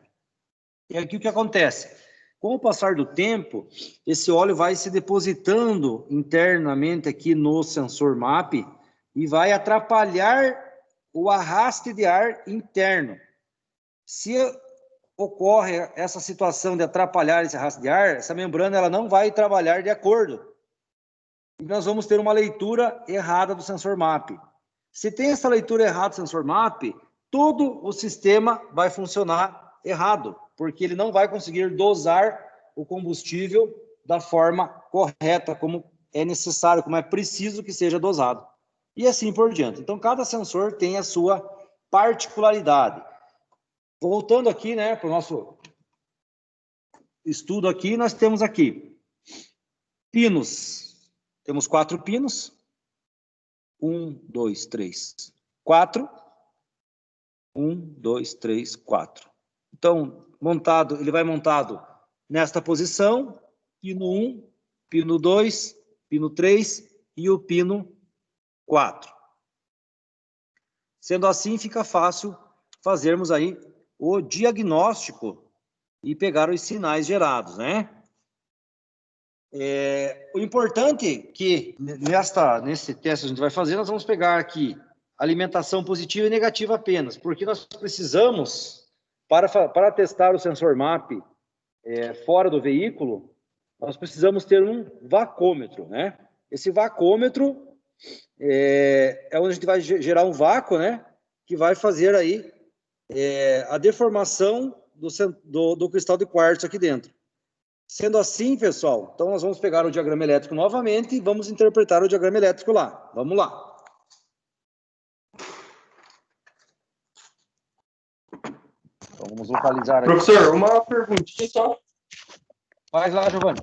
E aqui o que acontece? Com o passar do tempo, esse óleo vai se depositando internamente aqui no sensor MAP e vai atrapalhar o arraste de ar interno. Se ocorre essa situação de atrapalhar esse arraste de ar, essa membrana ela não vai trabalhar de acordo. E nós vamos ter uma leitura errada do sensor MAP. Se tem essa leitura errada do sensor MAP, todo o sistema vai funcionar errado, porque ele não vai conseguir dosar o combustível da forma correta, como é necessário, como é preciso que seja dosado. E assim por diante. Então, cada sensor tem a sua particularidade. Voltando aqui, né, para o nosso estudo aqui, nós temos aqui pinos. Temos 4 pinos. 1, 2, 3, 4. 1, 2, 3, 4. Então, montado, ele vai montado nesta posição, pino 1, pino 2, pino 3 e o pino 4. Sendo assim, fica fácil fazermos aí o diagnóstico e pegar os sinais gerados, né? O importante é que nesse teste que a gente vai fazer, nós vamos pegar aqui alimentação positiva e negativa apenas, porque nós precisamos, para testar o sensor MAP fora do veículo, nós precisamos ter um vacômetro, né? Esse vacômetro é onde a gente vai gerar um vácuo, né? Que vai fazer aí a deformação do cristal de quartzo aqui dentro. Sendo assim, pessoal, então nós vamos pegar o diagrama elétrico novamente e vamos interpretar o diagrama elétrico lá. Vamos lá. Então, vamos localizar aqui. Professor, uma perguntinha só. Faz lá, Giovanni.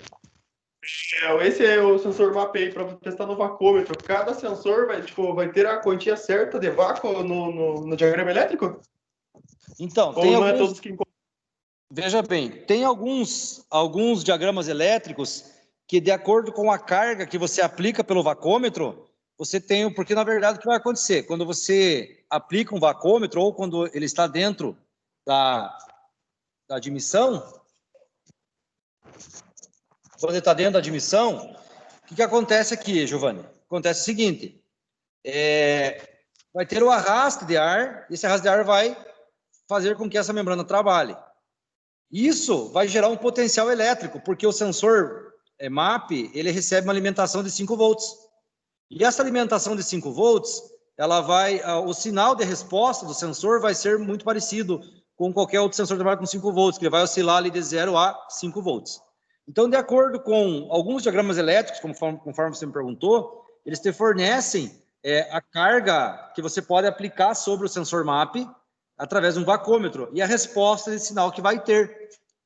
Esse é o sensor MAP para testar no vacômetro. Cada sensor vai ter a quantia certa de vácuo no diagrama elétrico? Então, ou não é todos que encontram? Veja bem, tem alguns diagramas elétricos que, de acordo com a carga que você aplica pelo vacômetro, você tem, porque na verdade o que vai acontecer? Quando você aplica um vacômetro ou quando ele está dentro da admissão, quando ele está dentro da admissão, o que acontece aqui, Giovanni? Acontece o seguinte, vai ter o arraste de ar, e esse arraste de ar vai fazer com que essa membrana trabalhe. Isso vai gerar um potencial elétrico, porque o sensor MAP, ele recebe uma alimentação de 5 volts. E essa alimentação de 5 volts, o sinal de resposta do sensor vai ser muito parecido com qualquer outro sensor que trabalha com 5 volts, que ele vai oscilar ali de 0 a 5 volts. Então, de acordo com alguns diagramas elétricos, conforme você me perguntou, eles te fornecem a carga que você pode aplicar sobre o sensor MAP através de um vacômetro e a resposta de sinal que vai ter.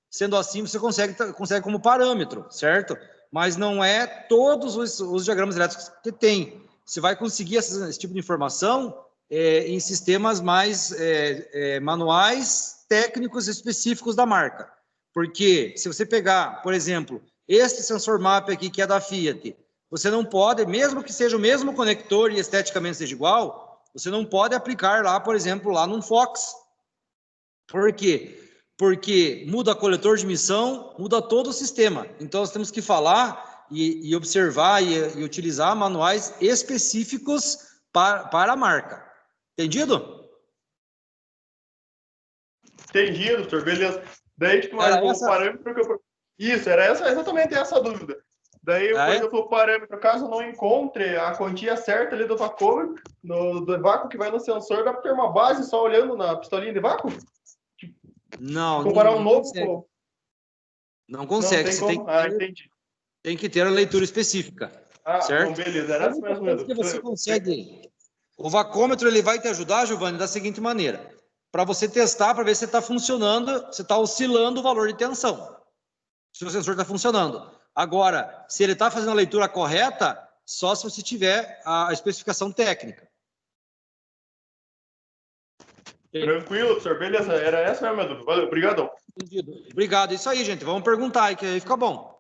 Sendo assim, você consegue como parâmetro, certo? Mas não é todos os diagramas elétricos que tem. Você vai conseguir esse tipo de informação em sistemas mais manuais, técnicos específicos da marca. Porque se você pegar, por exemplo, este sensor MAP aqui, que é da Fiat, você não pode, mesmo que seja o mesmo conector e esteticamente seja igual, você não pode aplicar lá, por exemplo, lá num Fox. Por quê? Porque muda coletor de emissão, muda todo o sistema. Então, nós temos que falar e observar e utilizar manuais específicos para a marca. Entendido? Entendido, doutor. Beleza. Daí, tipo, o parâmetro que eu... Isso, era exatamente essa a dúvida. Daí, por exemplo, o parâmetro, caso não encontre a quantia certa ali do vacômetro, do vácuo que vai no sensor, dá para ter uma base só olhando na pistolinha de vácuo? Não, comparar não, um novo consegue. com... Não consegue. Não tem como? Entendi. Tem que ter a leitura específica. Certo? Então beleza. Era isso mesmo. Que você consegue... O vacômetro ele vai te ajudar, Giovanni, da seguinte maneira. Para você testar, para ver se está funcionando, se está oscilando o valor de tensão. Se o sensor está funcionando. Agora, se ele está fazendo a leitura correta, só se você tiver a especificação técnica. Tranquilo, professor. Beleza. Era essa mesmo a minha dúvida. Valeu. Obrigadão. Entendido. Obrigado. Isso aí, gente. Vamos perguntar aí, que aí fica bom.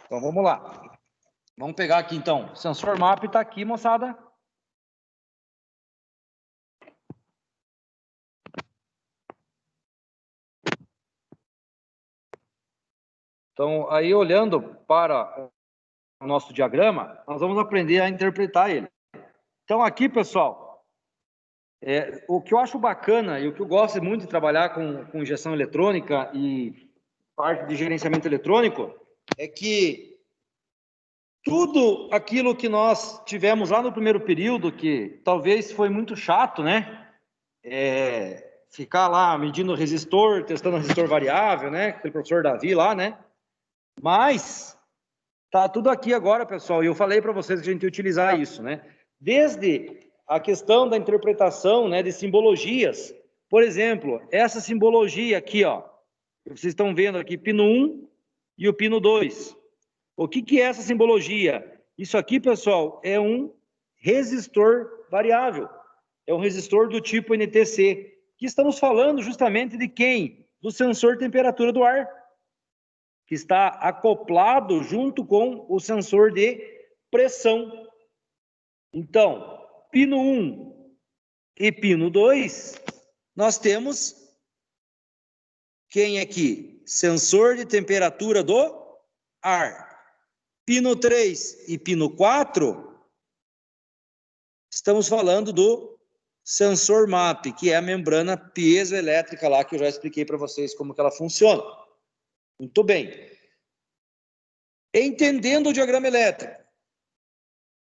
Então, vamos lá. Vamos pegar aqui, então. O sensor MAP está aqui, moçada. Então, aí olhando para o nosso diagrama, nós vamos aprender a interpretar ele. Então, aqui, pessoal, o que eu acho bacana e o que eu gosto muito de trabalhar com injeção eletrônica e parte de gerenciamento eletrônico é que tudo aquilo que nós tivemos lá no primeiro período, que talvez foi muito chato, né? Ficar lá medindo resistor, testando resistor variável, né? Aquele professor Davi lá, né? Mas tá tudo aqui agora, pessoal, e eu falei para vocês que a gente ia utilizar isso, né? Desde a questão da interpretação, né, de simbologias, Por exemplo, essa simbologia aqui, ó, vocês estão vendo aqui, pino 1 e o pino 2. O que é essa simbologia? Isso aqui, pessoal, é um resistor variável. É um resistor do tipo NTC, que estamos falando justamente de quem? Do sensor de temperatura do ar, que está acoplado junto com o sensor de pressão. Então, pino 1 e pino 2, nós temos quem aqui? Sensor de temperatura do ar. Pino 3 e pino 4, estamos falando do sensor MAP, que é a membrana piezoelétrica lá, que eu já expliquei para vocês como que ela funciona. Muito bem. Entendendo o diagrama elétrico,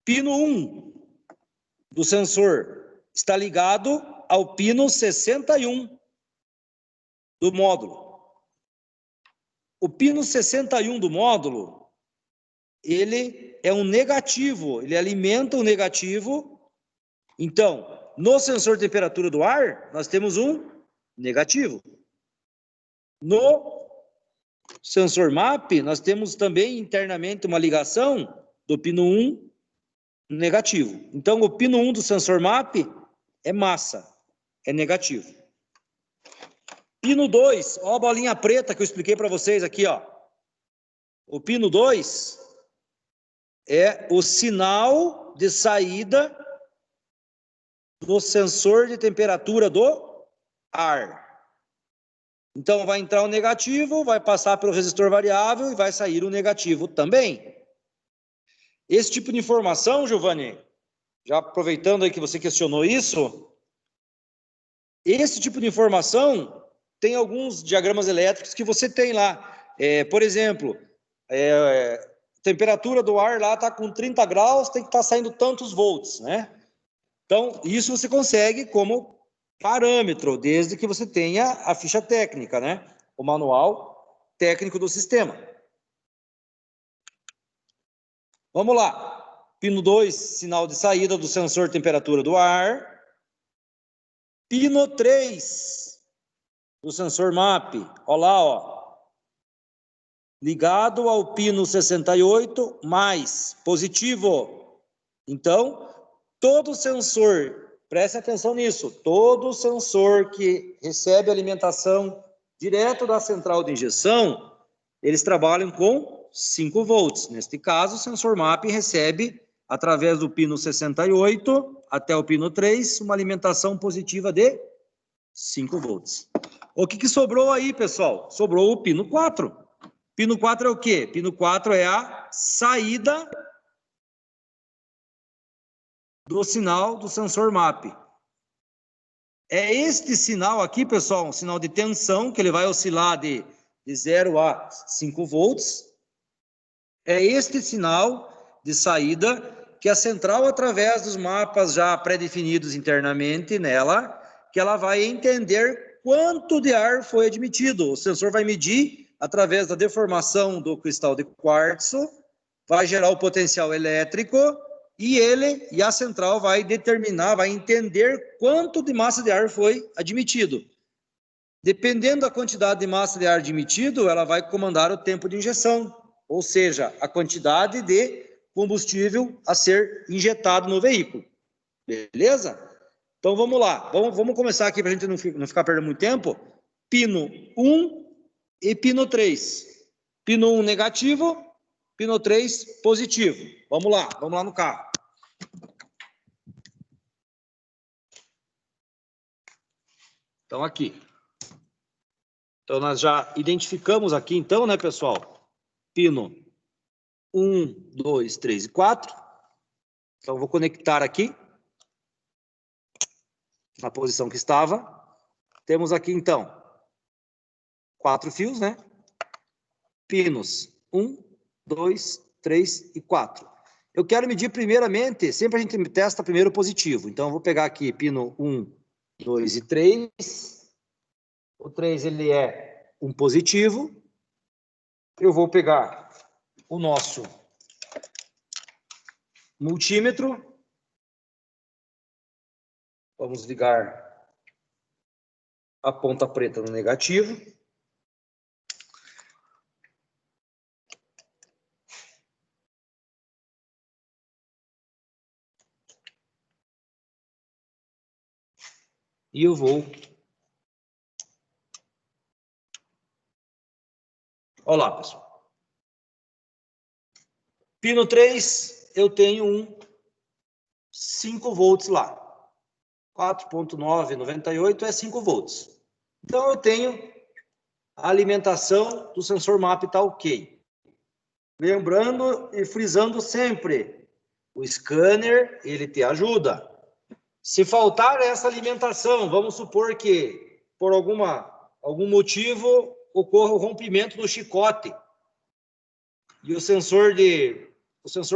pino 1 do sensor está ligado ao pino 61 do módulo. O pino 61 do módulo, ele é um negativo, ele alimenta o negativo. Então, no sensor de temperatura do ar, nós temos um negativo. No sensor MAP, nós temos também internamente uma ligação do pino 1 negativo. Então, o pino 1 do sensor MAP é massa, é negativo. Pino 2, ó a bolinha preta que eu expliquei para vocês aqui, ó. O pino 2 é o sinal de saída do sensor de temperatura do ar. Então, vai entrar o negativo, vai passar pelo resistor variável e vai sair o negativo também. Esse tipo de informação, Giovanni, já aproveitando aí que você questionou isso, esse tipo de informação tem alguns diagramas elétricos que você tem lá. Por exemplo, temperatura do ar lá está com 30 graus, tem que estar saindo tantos volts, né? Então, isso você consegue como parâmetro, desde que você tenha a ficha técnica, né? O manual técnico do sistema. Vamos lá. Pino 2, sinal de saída do sensor de temperatura do ar. Pino 3, do sensor MAP. Olha lá, ó. Ligado ao pino 68, mais positivo. Então, todo sensor, preste atenção nisso, todo sensor que recebe alimentação direto da central de injeção, eles trabalham com 5 volts. Neste caso, o sensor MAP recebe, através do pino 68 até o pino 3, uma alimentação positiva de 5 volts. O que sobrou aí, pessoal? Sobrou o pino 4. Pino 4 é o quê? Pino 4 é a saída do sinal do sensor MAP. É este sinal aqui, pessoal, um sinal de tensão, que ele vai oscilar de 0 a 5 volts. É este sinal de saída que a central, através dos mapas já pré-definidos internamente nela, que ela vai entender quanto de ar foi admitido. O sensor vai medir através da deformação do cristal de quartzo, vai gerar o potencial elétrico e a central vai determinar, vai entender quanto de massa de ar foi admitido. Dependendo da quantidade de massa de ar admitido, ela vai comandar o tempo de injeção, ou seja, a quantidade de combustível a ser injetado no veículo. Beleza? Então vamos lá, vamos começar aqui para a gente não ficar perdendo muito tempo. Pino 1 e pino 3. Pino 1 negativo, pino 3 positivo. Vamos lá no carro. Então aqui. Então nós já identificamos aqui então, né, pessoal? Pino 1, 2, 3 e 4. Então eu vou conectar aqui na posição que estava. Temos aqui então 4 fios, né? Pinos 1, 2, 3 e 4. Eu quero medir primeiramente, sempre a gente testa primeiro o positivo. Então eu vou pegar aqui pino 1, 2 e 3. O 3 ele é um positivo. Eu vou pegar o nosso multímetro. Vamos ligar a ponta preta no negativo. E eu vou... Olha lá, pessoal. Pino 3, eu tenho 5 volts lá. 4.998 é 5 volts. Então, eu tenho a alimentação do sensor MAP está ok. Lembrando e frisando sempre, o scanner, ele te ajuda. Se faltar essa alimentação, vamos supor que, por algum motivo, ocorra o rompimento do chicote e o sensor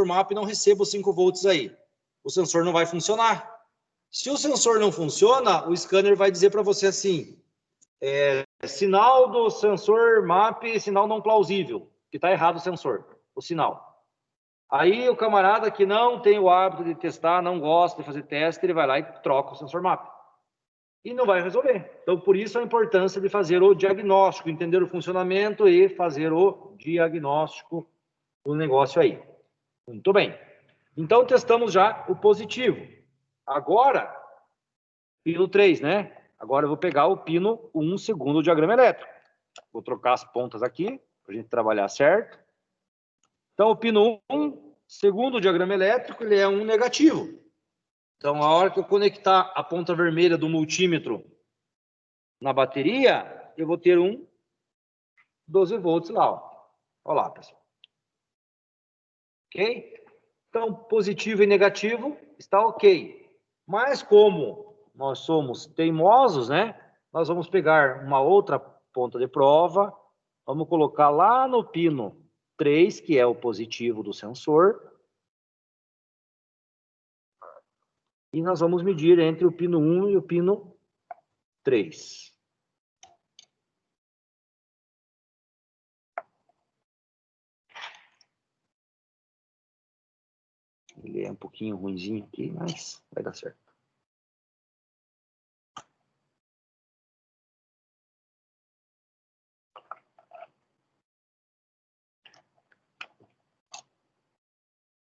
MAP não receba os 5 volts aí. O sensor não vai funcionar. Se o sensor não funciona, o scanner vai dizer para você assim, sinal do sensor MAP, sinal não plausível, que está errado o sensor, o sinal. Aí o camarada que não tem o hábito de testar, não gosta de fazer teste, ele vai lá e troca o sensor MAP. E não vai resolver. Então, por isso a importância de fazer o diagnóstico, entender o funcionamento e fazer o diagnóstico do negócio aí. Muito bem. Então, testamos já o positivo. Agora, pino 3, né? Agora eu vou pegar o pino 1, segundo diagrama elétrico. Vou trocar as pontas aqui, para a gente trabalhar certo. Então, o pino 1, segundo diagrama elétrico, ele é um negativo. Então, a hora que eu conectar a ponta vermelha do multímetro na bateria, eu vou ter 12 volts lá. Ó. Olha lá, pessoal. Ok? Então, positivo e negativo está ok. Mas como nós somos teimosos, né? Nós vamos pegar uma outra ponta de prova, vamos colocar lá no pino 3, que é o positivo do sensor. E nós vamos medir entre o pino 1 e o pino 3. Ele é um pouquinho ruinzinho aqui, mas vai dar certo.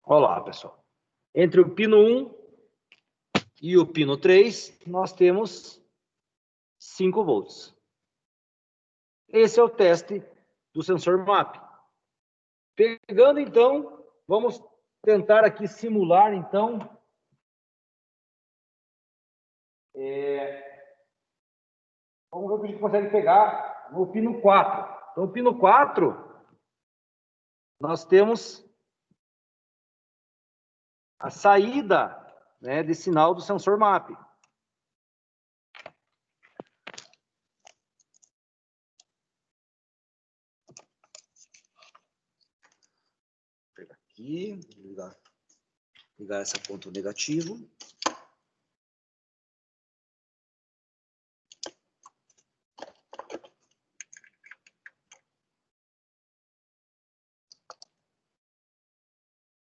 Olha lá, pessoal. Entre o pino 1 e o pino 3, nós temos 5 volts. Esse é o teste do sensor MAP. Pegando, então, vamos tentar aqui simular, então, vamos ver o que a gente consegue pegar no pino 4. Então, o pino 4, nós temos a saída, né, de sinal do sensor MAP. Vou pegar aqui, ligar essa ponta negativo.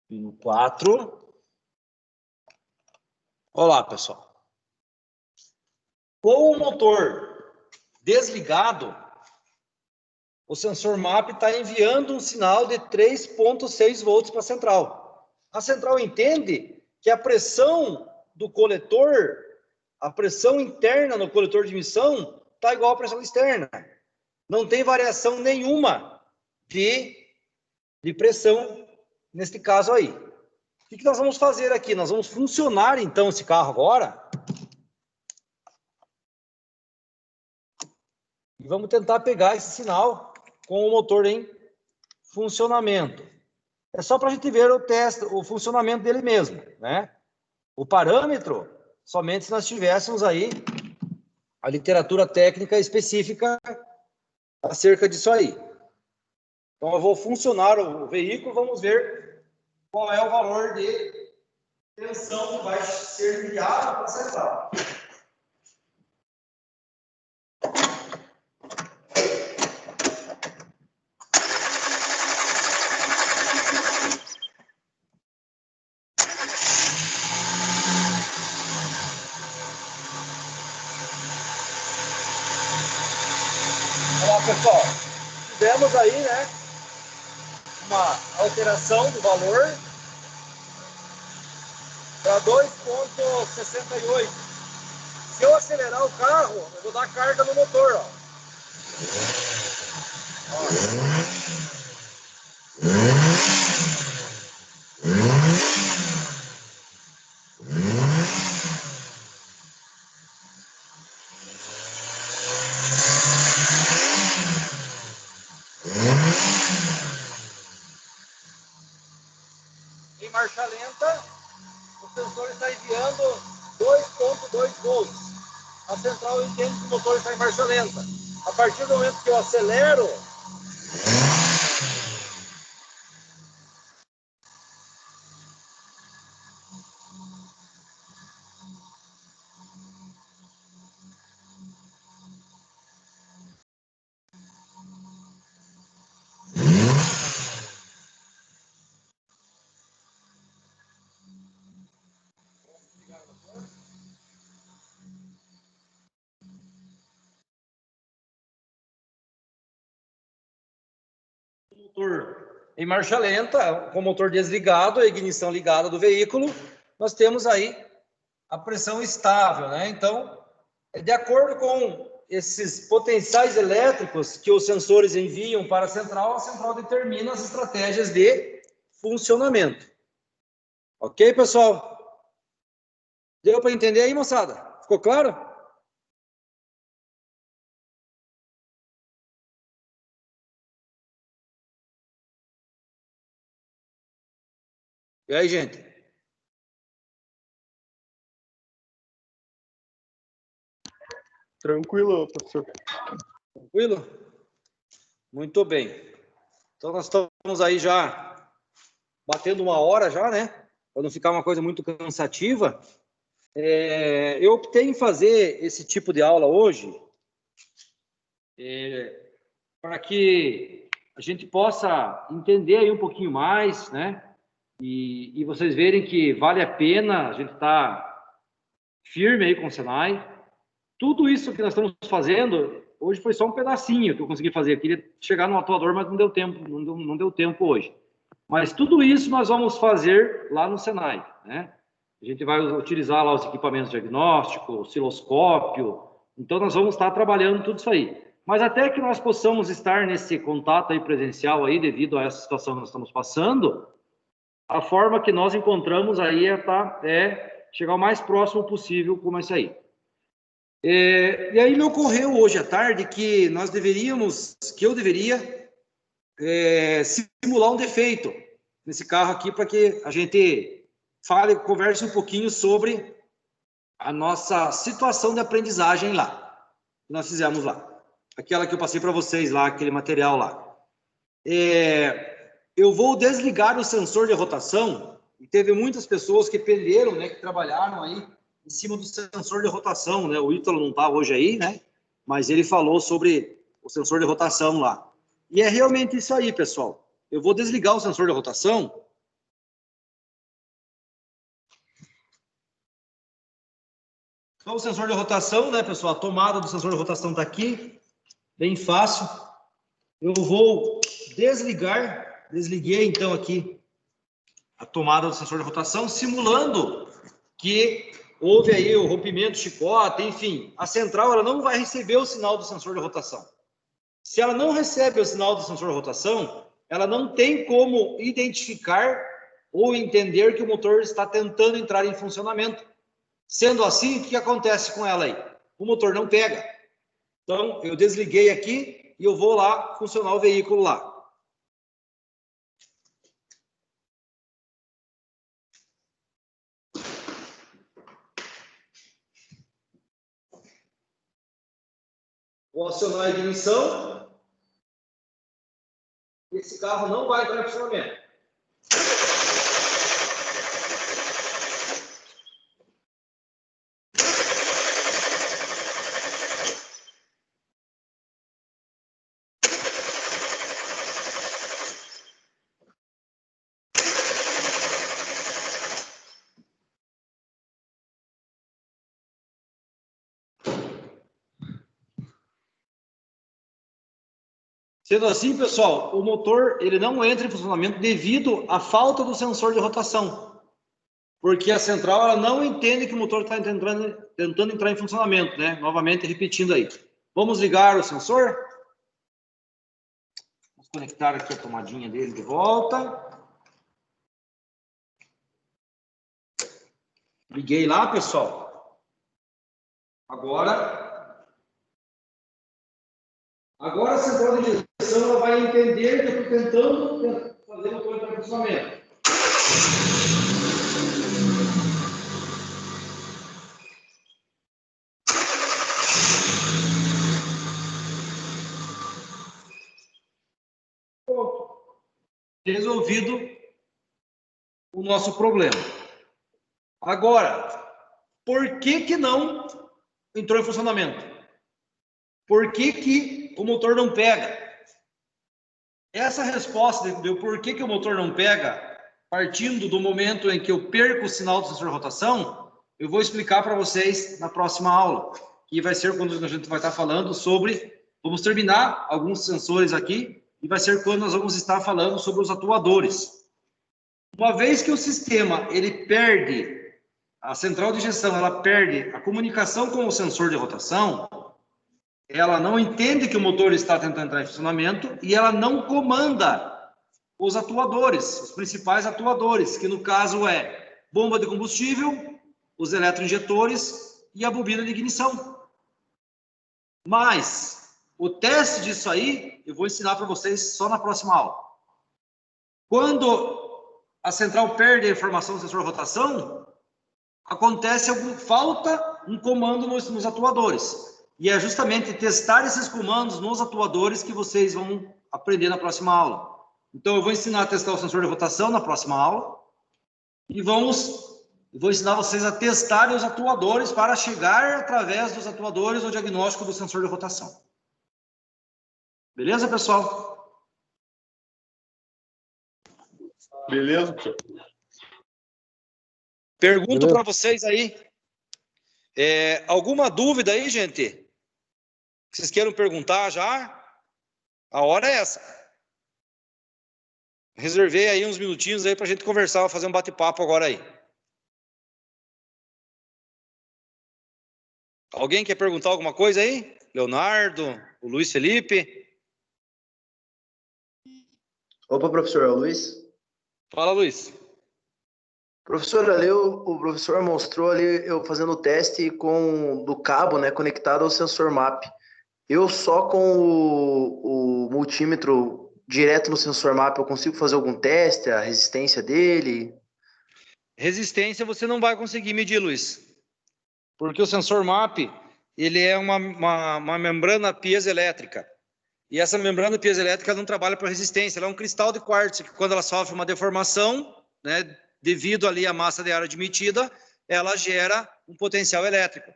Pino 4. Olá, pessoal. Com o motor desligado, o sensor MAP está enviando um sinal de 3,6 volts para a central. A central entende que a pressão do coletor, a pressão interna no coletor de emissão, está igual à pressão externa. Não tem variação nenhuma de pressão neste caso aí. O que nós vamos fazer aqui? Nós vamos funcionar, então, esse carro agora. E vamos tentar pegar esse sinal com o motor em funcionamento. É só para a gente ver o funcionamento dele mesmo, né? O parâmetro, somente se nós tivéssemos aí a literatura técnica específica acerca disso aí. Então, eu vou funcionar o veículo, vamos ver qual é o valor de tensão que vai ser enviado para a central. pessoal, tivemos aí, né, uma alteração do valor para 2,68. Se eu acelerar o carro, eu vou dar carga no motor, ó. Em marcha lenta, o sensor está enviando 2,2 volts. A central entende que o motor está em marcha lenta. A partir do momento que eu acelero, motor em marcha lenta, com o motor desligado, a ignição ligada do veículo, nós temos aí a pressão estável, né? Então, de acordo com esses potenciais elétricos que os sensores enviam para a central determina as estratégias de funcionamento. Ok, pessoal? Deu para entender aí, moçada? Ficou claro? E aí, gente? Tranquilo, professor. Tranquilo? Muito bem. Então, nós estamos aí já batendo 1 hora já, né? Para não ficar uma coisa muito cansativa. Eu optei em fazer esse tipo de aula hoje para que a gente possa entender aí um pouquinho mais, né? E vocês verem que vale a pena a gente estar firme aí com o Senai. Tudo isso que nós estamos fazendo, hoje foi só um pedacinho que eu consegui fazer. Eu queria chegar no atuador, mas não deu tempo, não deu tempo hoje. Mas tudo isso nós vamos fazer lá no Senai, né? A gente vai utilizar lá os equipamentos diagnósticos, osciloscópio. Então, nós vamos estar trabalhando tudo isso aí. Mas até que nós possamos estar nesse contato aí presencial aí, devido a essa situação que nós estamos passando, a forma que nós encontramos aí é chegar o mais próximo possível como isso aí. E aí me ocorreu hoje à tarde que eu deveria simular um defeito nesse carro aqui para que a gente converse um pouquinho sobre a nossa situação de aprendizagem lá, que nós fizemos lá. Aquela que eu passei para vocês lá, aquele material lá. Eu vou desligar o sensor de rotação, e teve muitas pessoas que perderam, né, que trabalharam aí em cima do sensor de rotação, né? O Ítalo não está hoje aí, né? Mas ele falou sobre o sensor de rotação lá. E é realmente isso aí, pessoal. Eu vou desligar o sensor de rotação. Então, o sensor de rotação, né, pessoal? A tomada do sensor de rotação está aqui. Bem fácil. Eu vou desligar. Desliguei, então, aqui a tomada do sensor de rotação, simulando que houve aí o rompimento, chicote, enfim. A central ela não vai receber o sinal do sensor de rotação. Se ela não recebe o sinal do sensor de rotação, ela não tem como identificar ou entender que o motor está tentando entrar em funcionamento. Sendo assim, o que acontece com ela aí? O motor não pega. Então, eu desliguei aqui e eu vou lá funcionar o veículo lá. Vou acionar a ignição. Esse carro não vai entrar em funcionamento. Sendo assim, pessoal, o motor ele não entra em funcionamento devido à falta do sensor de rotação. Porque a central ela não entende que o motor está tentando entrar em funcionamento, né? Novamente, repetindo aí. Vamos ligar o sensor. Vamos conectar aqui a tomadinha dele de volta. Liguei lá, pessoal. Agora a central de injeção ela vai entender que eu estou tentando fazer o motor entrar em funcionamento. Resolvido o nosso problema. Agora, por que não entrou em funcionamento? Por que o motor não pega? Essa resposta do porquê que o motor não pega, partindo do momento em que eu perco o sinal do sensor de rotação, eu vou explicar para vocês na próxima aula, que vai ser quando a gente vai estar falando sobre, vamos terminar alguns sensores aqui, e vai ser quando nós vamos estar falando sobre os atuadores. Uma vez que o sistema ele perde, a central de injeção ela perde a comunicação com o sensor de rotação, ela não entende que o motor está tentando entrar em funcionamento e ela não comanda os atuadores, os principais atuadores, que no caso é bomba de combustível, os eletroinjetores e a bobina de ignição. Mas o teste disso aí, eu vou ensinar para vocês só na próxima aula. Quando a central perde a informação do sensor de rotação, acontece falta um comando nos atuadores. E é justamente testar esses comandos nos atuadores que vocês vão aprender na próxima aula. Então, eu vou ensinar a testar o sensor de rotação na próxima aula. E vou ensinar vocês a testar os atuadores para chegar, através dos atuadores, ao diagnóstico do sensor de rotação. Beleza, pessoal? Beleza. Pergunto para vocês aí. Alguma dúvida aí, gente? Vocês queiram perguntar já? A hora é essa. Reservei aí uns minutinhos aí para a gente conversar, fazer um bate-papo agora aí. Alguém quer perguntar alguma coisa aí? Leonardo, o Luiz Felipe? Opa, professor, é o Luiz. Fala, Luiz. Professor, ali o professor mostrou ali eu fazendo o teste do cabo, né, conectado ao sensor MAP. Eu só com o multímetro direto no sensor MAP, eu consigo fazer algum teste, a resistência dele? Resistência você não vai conseguir medir, Luiz. Porque o sensor MAP, ele é uma membrana piezoelétrica. E essa membrana piezoelétrica não trabalha para resistência, ela é um cristal de quartzo, que quando ela sofre uma deformação, né, devido ali à massa de ar admitida, ela gera um potencial elétrico.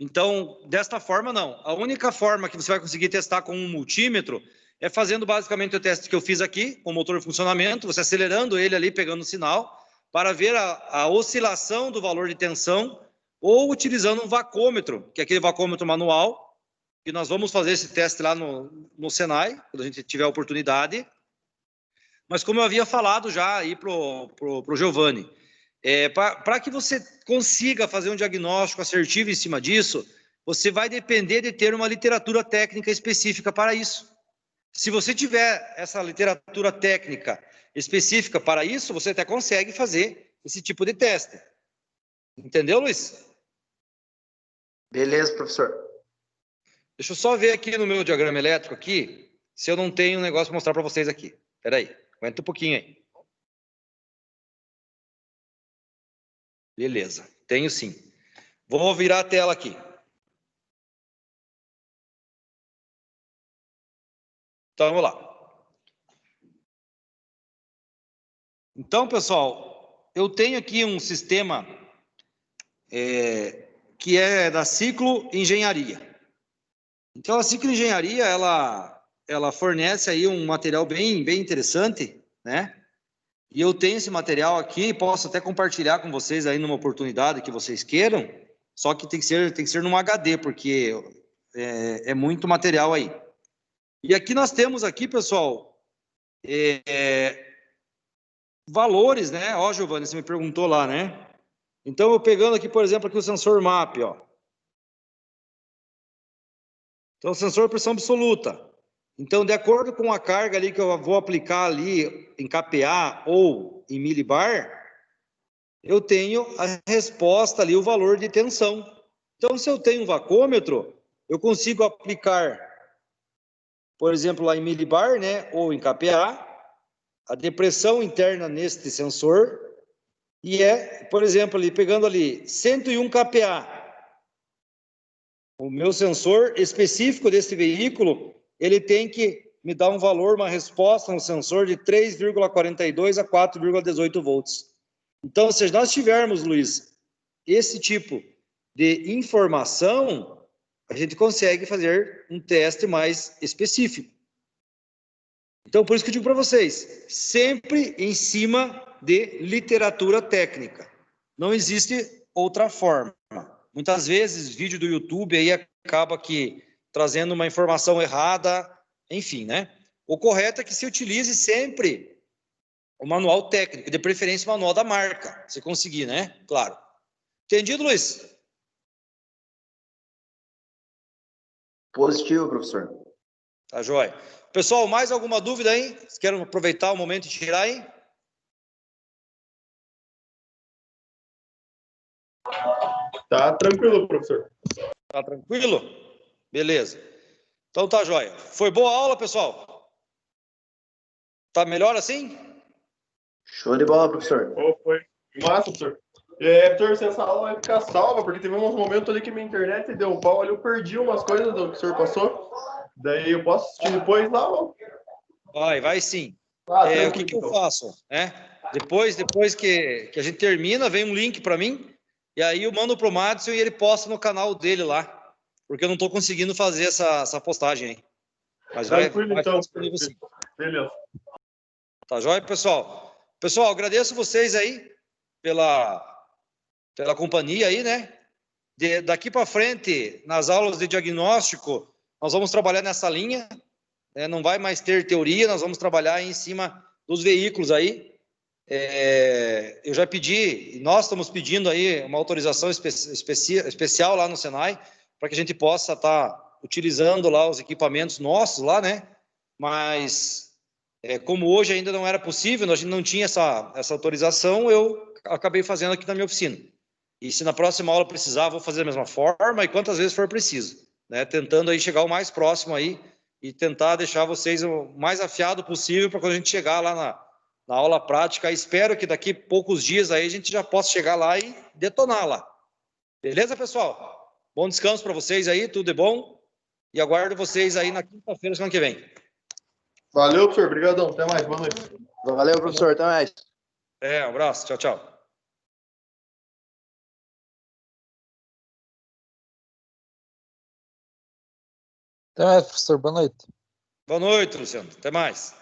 Então, desta forma, não. A única forma que você vai conseguir testar com um multímetro é fazendo basicamente o teste que eu fiz aqui, com o motor em funcionamento, você acelerando ele ali, pegando o sinal, para ver a oscilação do valor de tensão, ou utilizando um vacômetro, que é aquele vacômetro manual, que nós vamos fazer esse teste lá no Senai, quando a gente tiver a oportunidade. Mas como eu havia falado já aí pro Giovanni, para que você consiga fazer um diagnóstico assertivo em cima disso, você vai depender de ter uma literatura técnica específica para isso. Se você tiver essa literatura técnica específica para isso, você até consegue fazer esse tipo de teste. Entendeu, Luiz? Beleza, professor. Deixa eu só ver aqui no meu diagrama elétrico aqui, se eu não tenho um negócio para mostrar para vocês aqui. Espera aí, aguenta um pouquinho aí. Beleza, tenho sim. Vou virar a tela aqui. Então, vamos lá. Então, pessoal, eu tenho aqui um sistema que é da Ciclo Engenharia. Então, a Ciclo Engenharia, ela fornece aí um material bem interessante, né? E eu tenho esse material aqui, posso até compartilhar com vocês aí numa oportunidade que vocês queiram, só que tem que ser num HD, porque é muito material aí. E aqui nós temos aqui, pessoal, valores, né? Ó, Giovanni, você me perguntou lá, né? Então, eu pegando aqui, por exemplo, aqui o sensor MAP, ó. Então, sensor de pressão absoluta. Então, de acordo com a carga ali que eu vou aplicar ali em kPa ou em milibar, eu tenho a resposta ali, o valor de tensão. Então, se eu tenho um vacômetro, eu consigo aplicar, por exemplo, lá em milibar, né, ou em kPa, a depressão interna neste sensor, e por exemplo, ali, pegando ali 101 kPa, o meu sensor específico desse veículo, ele tem que me dar um valor, uma resposta no sensor de 3,42 a 4,18 volts. Então, se nós tivermos, Luiz, esse tipo de informação, a gente consegue fazer um teste mais específico. Então, por isso que eu digo para vocês, sempre em cima de literatura técnica. Não existe outra forma. Muitas vezes, vídeo do YouTube aí acaba que trazendo uma informação errada, enfim, né? O correto é que se utilize sempre o manual técnico, de preferência o manual da marca, se conseguir, né? Claro. Entendido, Luiz? Positivo, professor. Tá joia. Pessoal, mais alguma dúvida aí? Vocês querem aproveitar o momento e tirar aí? Tá tranquilo, professor. Tá tranquilo? Beleza. Então tá joia. Foi boa a aula, pessoal? Tá melhor assim? Show de bola, professor. Foi massa, professor. Professor, essa aula vai ficar salva, porque teve uns momentos ali que minha internet deu um pau ali, eu perdi umas coisas do que o senhor passou. Daí eu posso assistir depois lá? Vai sim. O que eu então faço? Depois que a gente termina, vem um link para mim, e aí eu mando pro Madison e ele posta no canal dele lá, porque eu não estou conseguindo fazer essa postagem aí. Mas vai então, disponível sim. Beleza. Tá joia, pessoal? Pessoal, agradeço vocês aí pela companhia aí, né? Daqui para frente, nas aulas de diagnóstico, nós vamos trabalhar nessa linha, né? Não vai mais ter teoria, nós vamos trabalhar em cima dos veículos aí. Eu já pedi, e nós estamos pedindo aí uma autorização especial lá no Senai, para que a gente possa estar utilizando lá os equipamentos nossos lá, né? Mas, como hoje ainda não era possível, a gente não tinha essa autorização, eu acabei fazendo aqui na minha oficina. E se na próxima aula precisar, vou fazer da mesma forma e quantas vezes for preciso, né? Tentando aí chegar o mais próximo aí e tentar deixar vocês o mais afiado possível para quando a gente chegar lá na aula prática. Espero que daqui a poucos dias aí a gente já possa chegar lá e detonar lá. Beleza, pessoal? Bom descanso para vocês aí, tudo de bom. E aguardo vocês aí na quinta-feira, semana que vem. Valeu, professor. Obrigadão. Até mais. Boa noite. Valeu, professor. Até mais. Um abraço. Tchau, tchau. Até mais, professor. Boa noite. Boa noite, Luciano. Até mais.